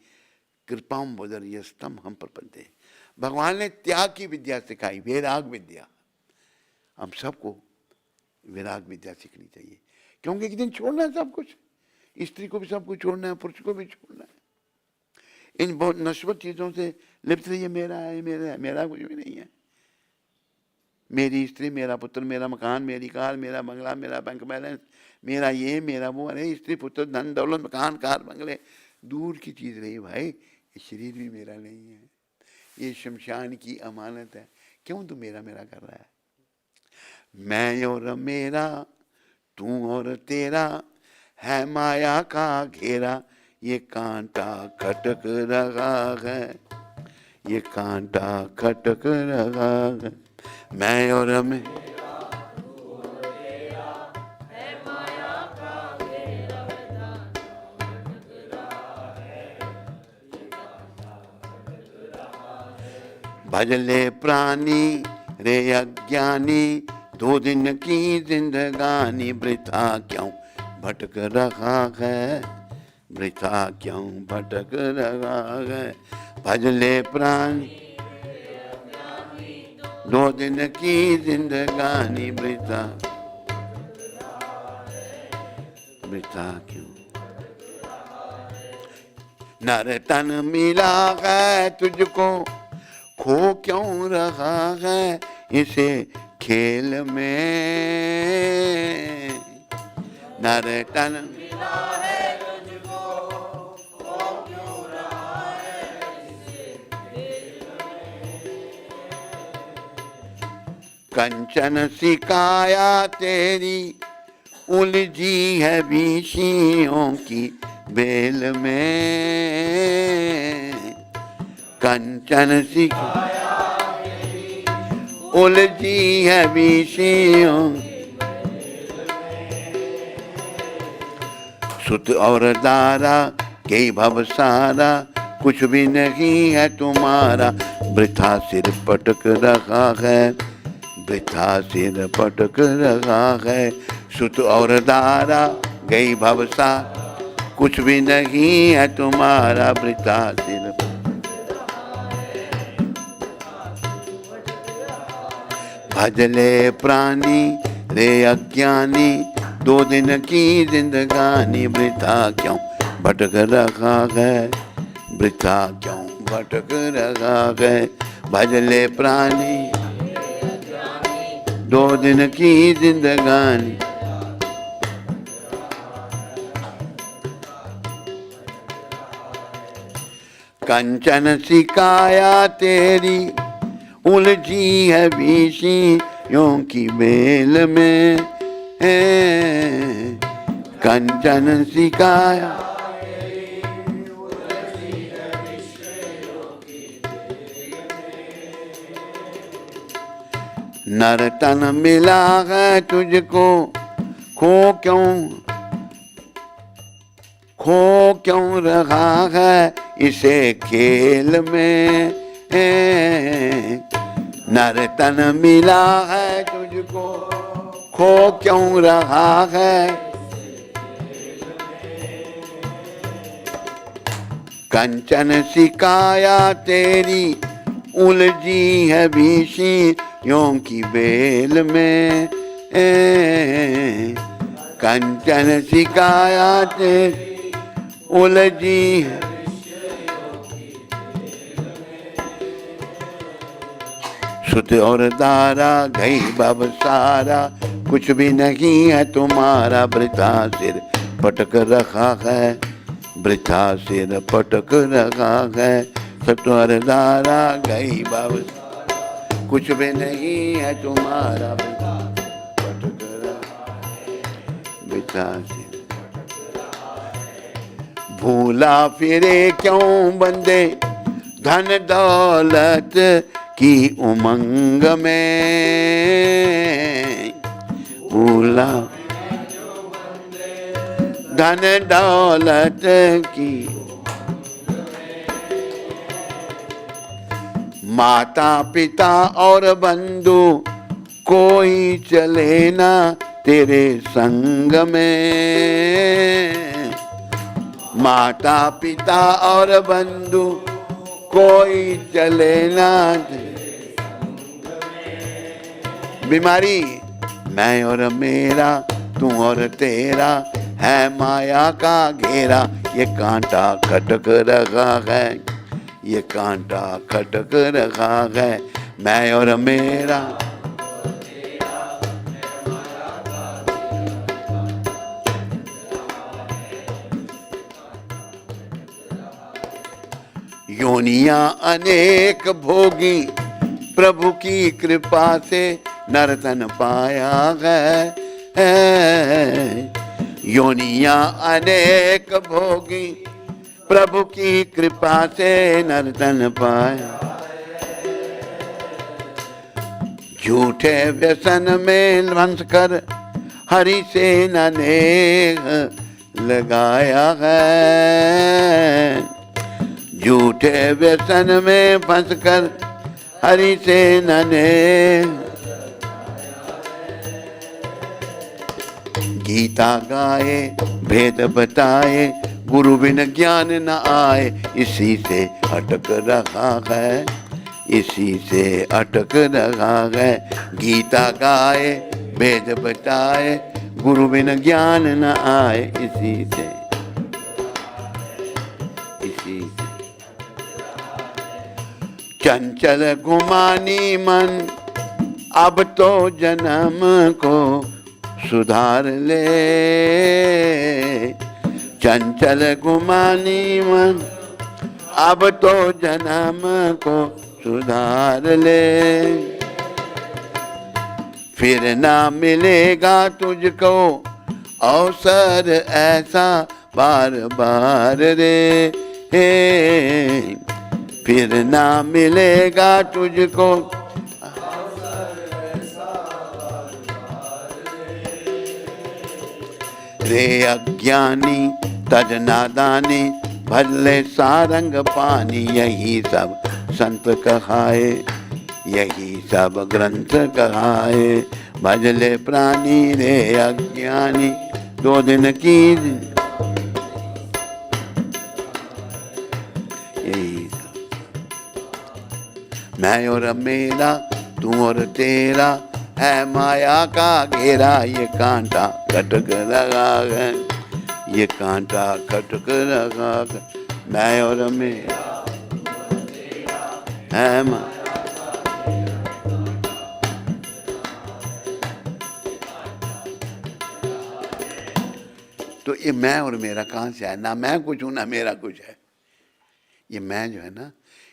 कृपाम बदर यस्तम हम प्रपंदे। भगवान ने त्याग की विद्या सिखाई, वैराग विद्या। हम सबको वैराग विद्या सीखनी चाहिए, क्योंकि एक दिन छोड़ना है सब कुछ। स्त्री को भी सब कुछ छोड़ना है, पुरुष को भी छोड़ना है। इन बहुत नश्वर चीजों से लिप्त रहिए। मेरा है, मेरा है, मेरा कुछ भी नहीं है। मेरी स्त्री, मेरा पुत्र, मेरा मकान, मेरी कार, मेरा बंगला, मेरा बैंक बैलेंस, मेरा ये, मेरा वो। अरे स्त्री पुत्र धन दौलत मकान कार बंगले दूर की चीज रही भाई। ये शरीर भी मेरा नहीं है, ये शमशान की अमानत है। क्यों तू मेरा मेरा कर रहा है? मैं और मेरा, तू और तेरा, है माया का घेरा, ये कांटा खटक रहा है, ये कांटा खटक रहा है। मैं और मैं, भजले प्राणी रे अज्ञानी, 2 दिन की जिंदगानी, वृथा क्यों भटक रहा है, वृथा क्यों भटक रहा है। भजले प्राणी 2 दिन की जिंदगानी, वृथा वृथा क्यों। नर तन मिला है तुझको, खो क्यों रहा है इसे खेल में। नर तन मिला है तुझको, खो क्यों रहा है इसे खेल में। कंचन सिकाया तेरी, उलझी है बीशियों की बेल में। कंचन सिकाया तेरी, उलझी है विषयों, सुत और दारा के भव सारा, कुछ भी नहीं है तुम्हारा, वृथा सिर पटक रहा है, वृथा सिर पटक रहा है। सुत और दारा गई भवसा, कुछ भी नहीं है तुम्हारा, वृथा सिर। भजले प्राणी रे अज्ञानी, 2 दिन की जिंदगानी, वृथा क्यों भटक रहा है, वृथा क्यों भटक रहा है। भजले प्राणी 2 दिन की जिंदगानी, कंचन सी काया तेरी, उलझी है विषयों की बेल में, कंचन सी काया, नर तन मिला है तुझको, खो क्यों रहा है इसे खेल में, नर तन मिला है तुझको, खो क्यों रहा है, कंचन सी काया तेरी, उलझी है विषयों की बेल में, कंचन सी काया तेरी, उलझी है। सुत और दारा गई बब सारा, कुछ भी नहीं है तुम्हारा, वृथा सिर पटक रखा है, वृथा सिर पटक रखा है। सुत और दारा गई बब, कुछ भी नहीं है तुम्हारा, वृथा पटक रखा है, वृथा सिर। भूला फिरे क्यों बंदे धन दौलत की उमंग में, भूला धन दौलत की, माता पिता और बंधु कोई चले ना तेरे संग में, माता पिता और बंधु कोई चले ना। बीमारी मैं और मेरा, तू और तेरा, है माया का घेरा, ये कांटा खटक रहा है, ये कांटा खटक रहा है, मैं और मेरा। योनियां अनेक भोगी, प्रभु की कृपा से नर्तन पाया है, योनियां अनेक भोगी, प्रभु की कृपा से नर्तन पाया। झूठे व्यसन में फंस कर हरि से न नेह लगाया है, झूठे व्यसन में फंस कर हरि से न नेह। गीता गाए भेद बताए, गुरु बिन ज्ञान न आए, इसी से अटक रहा है, इसी से अटक रहा है। गीता गाए भेद बताए, गुरु बिन ज्ञान न आए, इसी से, इसी से। चंचल गुमानी मन, अब तो जन्म को सुधार ले, चंचल गुमानी मन, अब तो जन्म को सुधार ले। फिर ना मिलेगा तुझको अवसर ऐसा बार बार रे, फिर ना मिलेगा तुझको, रे अज्ञानी तज नादानी भजले सारंग पानी। यही सब संत कहाए, यही सब ग्रंथ कहाए, भजले प्राणी रे अज्ञानी। 2 दिन की यही मैं और मेरा, तू और तेरा, है माया का घेरा। ये कांटा खटक लगा है, ये कांटा खटक लगा है, मैं और मेरा है माया। तो ये मैं और मेरा कहाँ से है? ना मैं कुछ हूँ ना मेरा कुछ है। ये मैं जो है ना,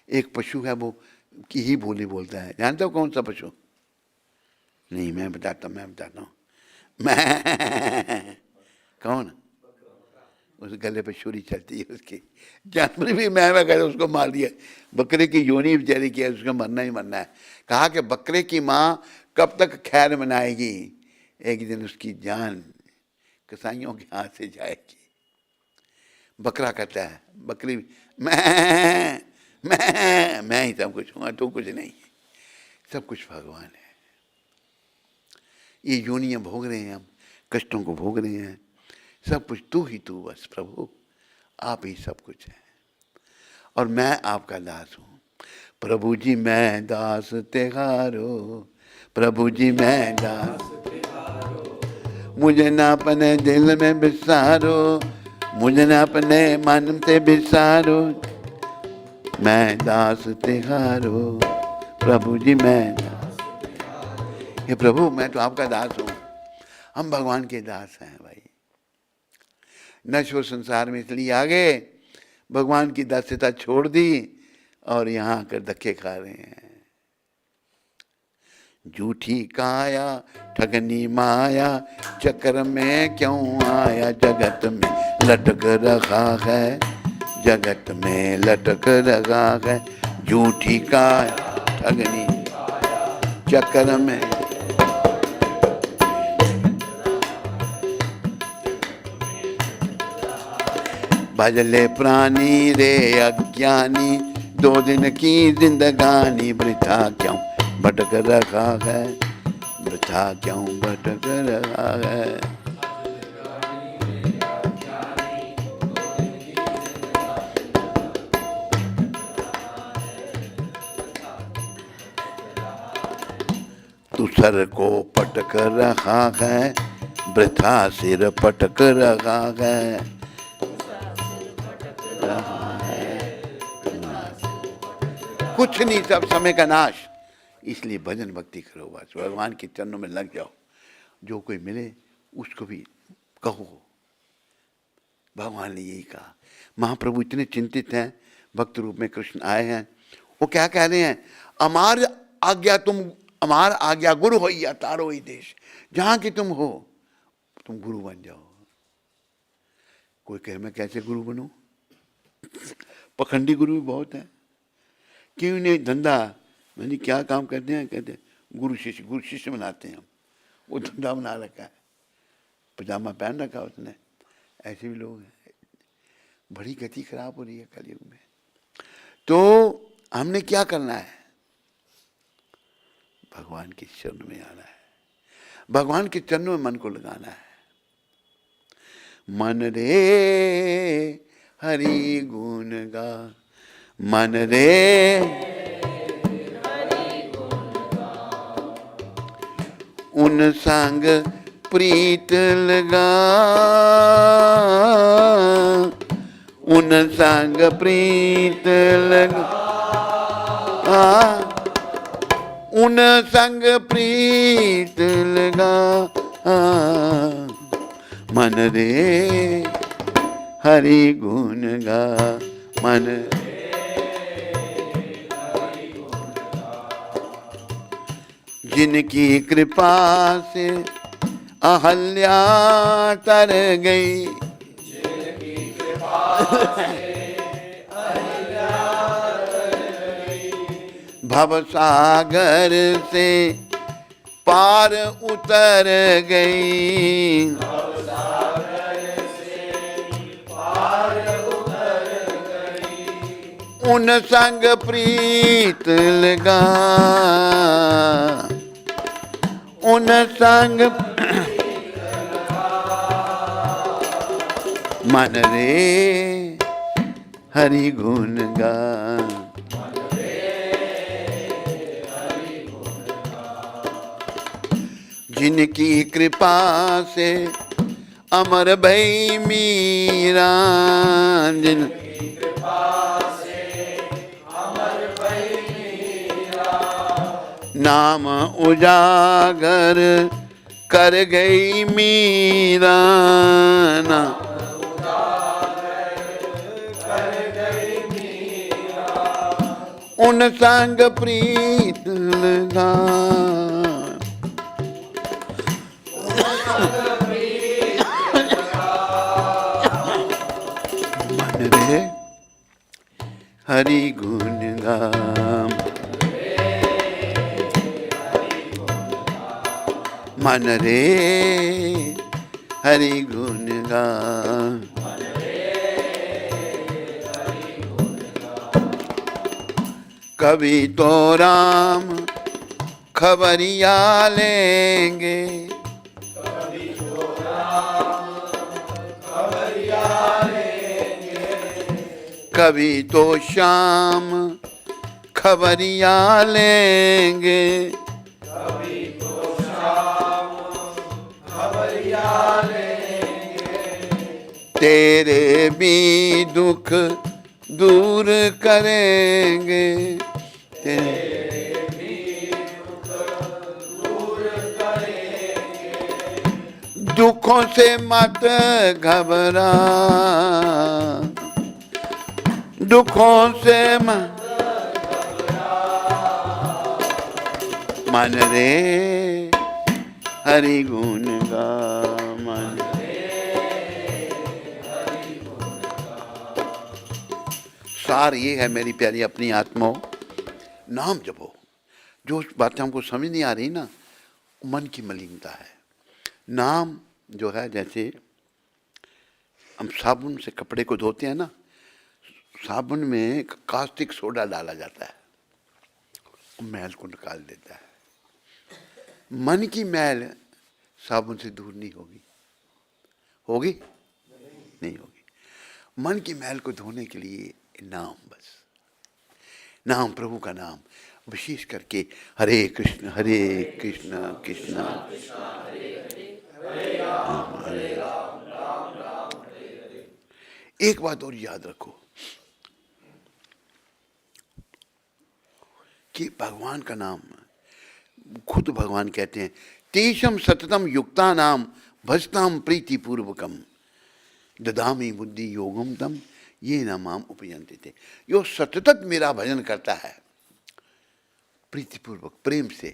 एक पशु है वो की ही बोली बोलता है। जानते हो कौन सा पशु? नहीं मैं बताता हूँ। मैं कौन? उस गले पे छुरी चलती है उसकी। जानवर भी मैं कहते उसको मार दिया। बकरे की योनि बेचारी की है, उसको मरना ही मरना है। कहा कि बकरे की माँ कब तक खैर मनाएगी, एक दिन उसकी जान कसाईयों के हाथ से जाएगी। बकरा कहता है, बकरी मैं ही सब कुछ हूँ, तो कुछ नहीं, सब कुछ भगवान है। ये योनियाँ भोग रहे हैं हम, कष्टों को भोग रहे हैं, सब कुछ तू ही तू, बस प्रभु आप ही सब कुछ है। और मैं आपका दास हूँ। प्रभु जी मैं दास तेहारो, प्रभु जी मैं दास, मुझे ना अपने दिल में बिसारो, मुझे ना अपने मन से बिसारो, मैं दास तेहारो, प्रभु जी मैं दास। ये प्रभु मैं तो आपका दास हूँ। हम भगवान के दास हैं भाई। नश्वर संसार में इसलिए आ गए, भगवान की दास्यता छोड़ दी और यहाँ आकर धक्के खा रहे हैं। झूठी काया ठगनी माया, चक्कर में क्यों आया, जगत में लटक रखा है, जगत में लटक रखा है। झूठी काया ठगनी चक्कर में, भजले प्राणी रे अज्ञानी, 2 दिन की जिंदगानी, वृथा क्यों भटक रखा है, वृथा क्यों भटक रखा है। तू सर को पटक रखा है, वृथा सिर पटक रखा है। कुछ नहीं, सब समय का नाश। इसलिए भजन भक्ति करो, बस भगवान के चरणों में लग जाओ। जो कोई मिले उसको भी कहो, भगवान ने यही कहा। महाप्रभु इतने चिंतित हैं, भक्त रूप में कृष्ण आए हैं। वो क्या कह रहे हैं, अमार आज्ञा तुम, अमार आज्ञा गुरु हो या तारो ही देश। जहां की तुम हो तुम गुरु बन जाओ। कोई कहे मैं कैसे गुरु बनूं? पखंडी गुरु भी बहुत है। क्यों नहीं धंधा, मैंने क्या काम करते हैं, कहते गुरु शिष्य बनाते हैं हम। वो धंधा बना रखा है, पजामा पहन रखा है उसने। ऐसे भी लोग हैं। बड़ी गति खराब हो रही है कलयुग में। तो हमने क्या करना है? भगवान के चरण में आना है, भगवान के चरणों में मन को लगाना है। मन रे हरि गुण गा, मन रे उन संग प्रीत लगा, उन संग प्रीत लगा, उन संग प्रीत लगा। मन रे हरि गुण गा, मन जिनकी कृपा से अहल्या तर गई, जिनकी कृपा से अहल्या तर गई, भवसागर से पार उतर गई, भवसागर उन संग प्रीत लगा, उन संग मन रे हरि गुण गा। जिनकी कृपा से अमर भई मीरा, जिन नाम उजागर कर गई मीरा ना। उन संग प्रीत लगा, मन रे हरि गुण गाम, मन रे हरि गुण गाम। कभी तो राम खबरिया लेंगे, कभी तो शाम खबरिया लेंगे, तेरे भी दुख दूर करेंगे, तेरे भी दुख दूर करेंगे, दुखों से मत घबरा, दुखों से मत मन रे हरि गुण गा, मन सार ये है मेरी प्यारी अपनी आत्माओं, नाम जपो। जो बातें हमको समझ नहीं आ रही ना, मन की मलिनता है। नाम जो है, जैसे हम साबुन से कपड़े को धोते हैं ना, साबुन में कास्टिक सोडा डाला जाता है, मैल को निकाल देता है। मन की मैल साबुन से दूर नहीं होगी, होगी नहीं होगी। मन की मैल को धोने के लिए नाम, बस नाम, प्रभु का नाम, विशेष करके हरे कृष्ण कृष्ण हरे राम। एक बात और याद रखो कि भगवान का नाम, खुद भगवान कहते हैं, तेषम सततम युक्ता नाम भजताम प्रीति पूर्वकम ददामी बुद्धि योगम तम ये न माम उपयंते थे। यो सतत मेरा भजन करता है प्रीतिपूर्वक, प्रेम से,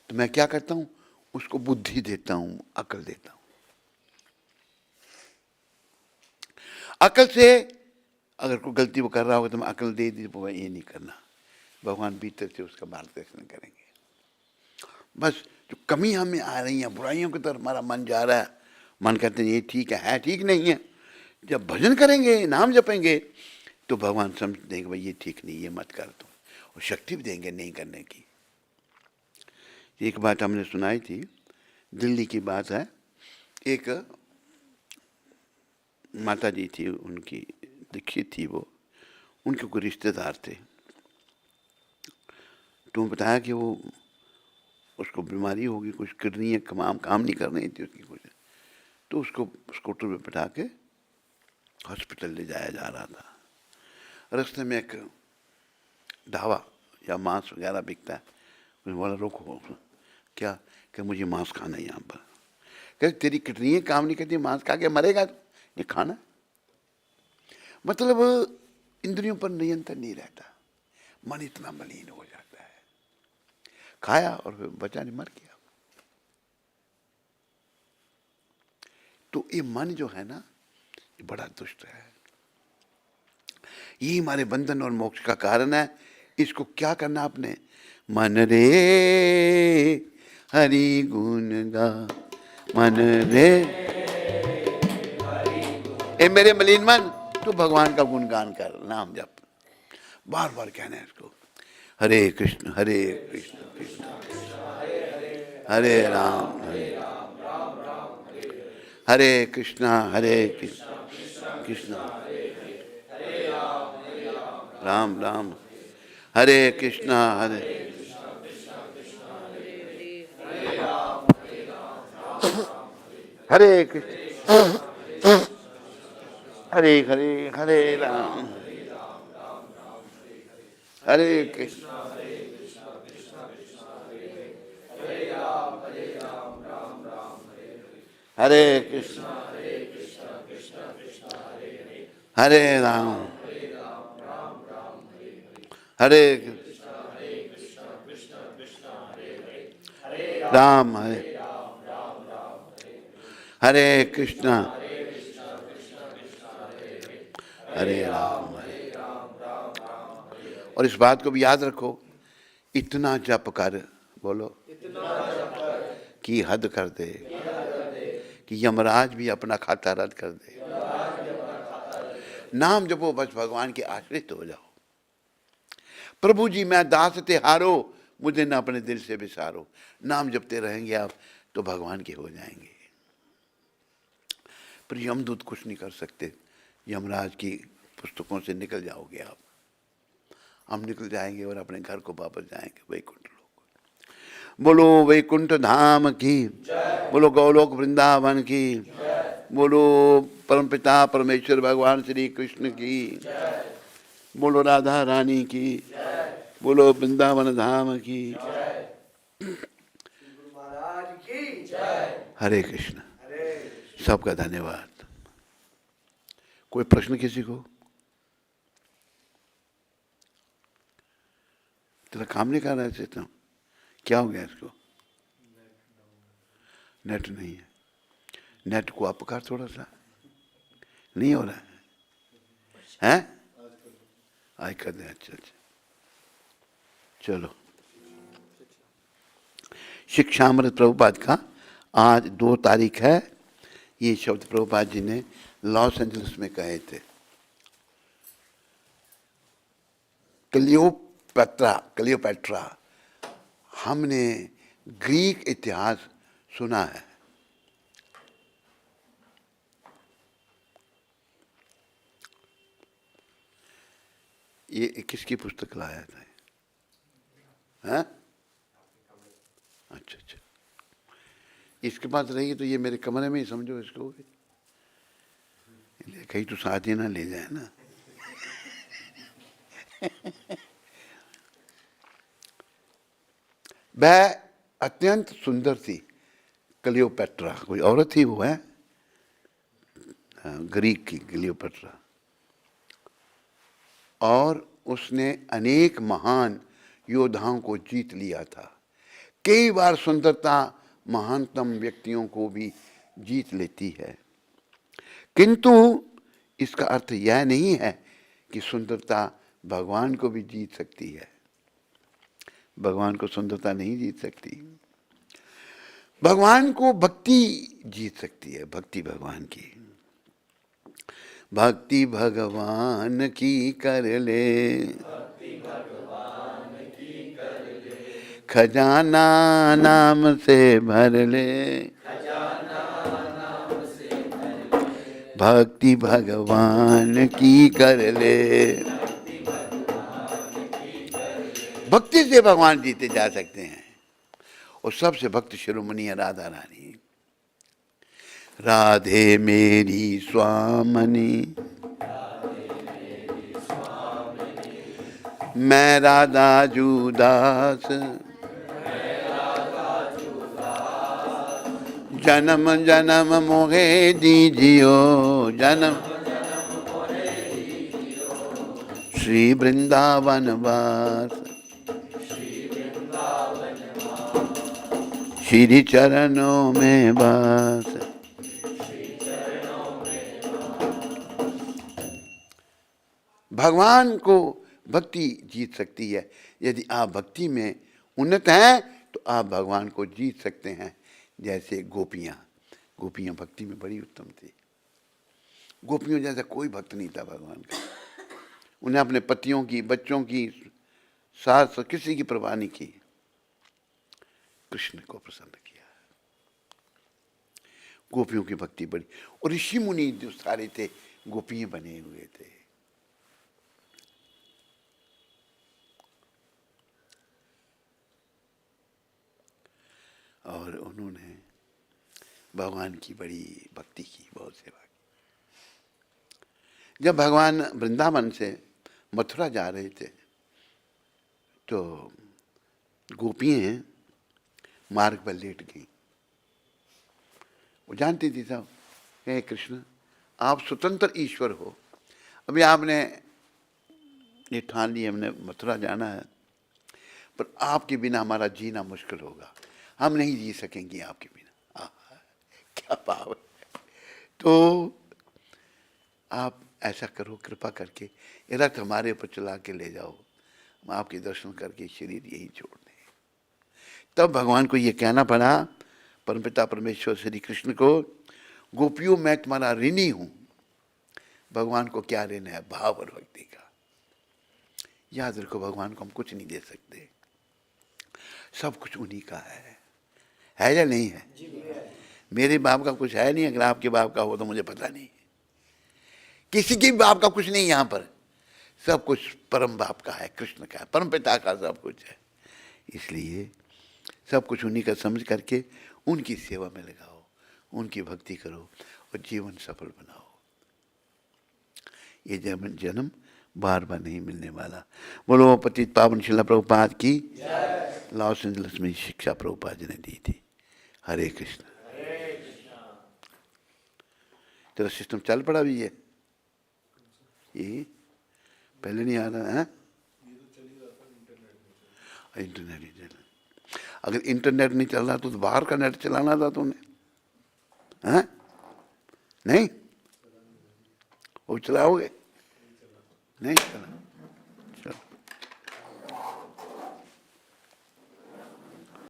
तो मैं क्या करता हूं, उसको बुद्धि देता हूं, अकल देता हूं। अकल से अगर कोई गलती वो कर रहा होगा तो मैं अकल दे दी, वो ये नहीं करना, भगवान भीतर से उसका मार्गदर्शन करेंगे। बस जो कमी हमें आ रही है, बुराइयों की तरफ हमारा मन जा रहा है, मन कहते हैं ये ठीक है ठीक नहीं है। जब भजन करेंगे, नाम जपेंगे, तो भगवान समझ देंगे भाई ये ठीक नहीं, ये मत कर दो, और शक्ति भी देंगे नहीं करने की। एक बात हमने सुनाई थी, दिल्ली की बात है, एक माता जी थी, उनकी दीक्षित थी वो, उनके कोई रिश्तेदार थे, तो बताया कि वो उसको बीमारी होगी, कुछ किडनी काम नहीं कर रही थी उसकी कुछ, तो उसको स्कूटर पे बैठा के हॉस्पिटल ले जाया जा रहा था। रास्ते में एक ढाबा या मांस वगैरह बिकता है, मुझे बोला रोको, क्या कि मुझे मांस खाना है यहाँ पर। कहते तेरी किडनी काम नहीं करती, मांस खा के मरेगा, ये खाना। मतलब इंद्रियों पर नियंत्रण नहीं रहता, मन इतना मलिन हो जाता है। खाया और फिर बचा नहीं, मर गया। तो ये मन जो है ना, ये बड़ा दुष्ट है, ये हमारे बंधन और मोक्ष का कारण है। इसको क्या करना आपने, मन रे हरि गुण गा, मन रे ए मेरे मलिन मन, तू भगवान का गुणगान कर, नाम जप। बार बार कहना है इसको। हरे कृष्ण कृष्ण कृष्ण हरे राम हरे कृष्ण कृष्ण राम राम हरे कृष्ण हरे कृष्ण हरे हरे हरे राम हरे कृष्ण हरे कृष्ण हरे राम हरे राम हरे कृष्ण हरे राम। और इस बात को भी याद रखो, इतना जप कर, बोलो, कि हद कर दे, कि यमराज भी अपना खाता रद्द कर दे। नाम जपो, बस भगवान के आश्रित हो जाओ। प्रभु जी मैं दास तिहारो, मुझे न अपने दिल से विसारो। नाम जपते रहेंगे आप तो भगवान के हो जाएंगे। पर यमदूत कुछ नहीं कर सकते, यमराज की पुस्तकों से निकल जाओगे आप। हम निकल जाएंगे और अपने घर को वापस जाएंगे, वैकुंठ लोक। बोलो वैकुंठ धाम की, बोलो गौलोक वृंदावन की, बोलो परमपिता परमेश्वर भगवान श्री कृष्ण की, बोलो राधा रानी की, बोलो वृंदावन धाम की। हरे कृष्ण। सबका धन्यवाद। कोई प्रश्न किसी को? तेरा काम नहीं कर रहा है सिस्टम, क्या हो गया इसको? नेट नहीं है। नेट को आप कर थोड़ा सा, नहीं हो रहा है? आज कर दे। अच्छा अच्छा, चलो। शिक्षामृत प्रभुपाद का आज 2 तारीख है। ये शब्द प्रभुपाद जी ने लॉस एंजलिस में कहे थे। क्लियोपैट्रा, हमने ग्रीक इतिहास सुना है। ये किसकी पुस्तक लाया था? हाँ? अच्छा अच्छा, इसके पास रहेगी तो ये मेरे कमरे में ही समझो इसको, कहीं तो साथ ही ना ले जाए ना। वह अत्यंत सुंदर थी, क्लियोपैट्रा। कोई औरत थी वो, है ग्रीक की क्लियोपैट्रा। और उसने अनेक महान योद्धाओं को जीत लिया था। कई बार सुंदरता महानतम व्यक्तियों को भी जीत लेती है, किंतु इसका अर्थ यह नहीं है कि सुंदरता भगवान को भी जीत सकती है। भगवान को सुंदरता नहीं जीत सकती। भगवान को भक्ति जीत सकती है। भक्ति भगवान की, भक्ति भगवान की कर ले, खजाना नाम से भर ले, भक्ति भगवान की कर ले। भक्ति से भगवान जीते जा सकते हैं। और सबसे भक्त शिरोमणि है राधा रानी। राधे मेरी स्वामनी, मैं राधा जुदास, जन्म जन्म मोहे दीजियो, जन्म श्री वृंदावन वास, श्री चरणों में बस। भगवान को भक्ति जीत सकती है। यदि आप भक्ति में उन्नत हैं तो आप भगवान को जीत सकते हैं। जैसे गोपियां भक्ति में बड़ी उत्तम थी। गोपियों जैसा कोई भक्त नहीं था भगवान का। उन्हें अपने पतियों की, बच्चों की, सास किसी की परवाह नहीं की, कृष्ण को प्रसन्न किया। गोपियों की भक्ति बड़ी, और ऋषि मुनि जो सारे थे गोपी बने हुए थे। और उन्होंने भगवान की बड़ी भक्ति की, बहुत सेवा की। जब भगवान वृंदावन से मथुरा जा रहे थे तो गोपियाँ मार्ग पर लेट गई। वो जानती थी सब, हे कृष्ण आप स्वतंत्र ईश्वर हो, अभी आपने ये ठान ली हमने मथुरा जाना है, पर आपके बिना हमारा जीना मुश्किल होगा, हम नहीं जी सकेंगे आपके बिना। क्या भाव है। तो आप ऐसा करो, कृपा करके ये रथ हमारे ऊपर चला के ले जाओ, हम आपके दर्शन करके शरीर यही छोड़ दें। तब भगवान को ये कहना पड़ा, परमपिता परमेश्वर श्री कृष्ण को, गोपियों मैं तुम्हारा ऋणी हूं। भगवान को क्या ऋण है? भाव और भक्ति का। याद रखो, भगवान को हम कुछ नहीं दे सकते, सब कुछ उन्हीं का है या नहीं है? मेरे बाप का कुछ है नहीं, अगर आपके बाप का हो तो मुझे पता नहीं। किसी के बाप का कुछ नहीं, यहाँ पर सब कुछ परम बाप का है, कृष्ण का है, परम पिता का सब कुछ है। इसलिए सब कुछ उन्हीं का समझ करके उनकी सेवा में लगाओ, उनकी भक्ति करो और जीवन सफल बनाओ। ये जन्म बार बार नहीं मिलने वाला। बोलो पतित पावन शिला प्रभुपाद की, लॉस एंजल्स में शिक्षा प्रभुपाद जी ने दी थी। हरे कृष्ण। तेरा सिस्टम चल पड़ा भी है, ये पहले नहीं आ रहा है। इंटरनेट ही चल, अगर इंटरनेट नहीं चल रहा तो बाहर का नेट चलाना था तुमने, हैं? नहीं वो चलाओगे? नहीं चला।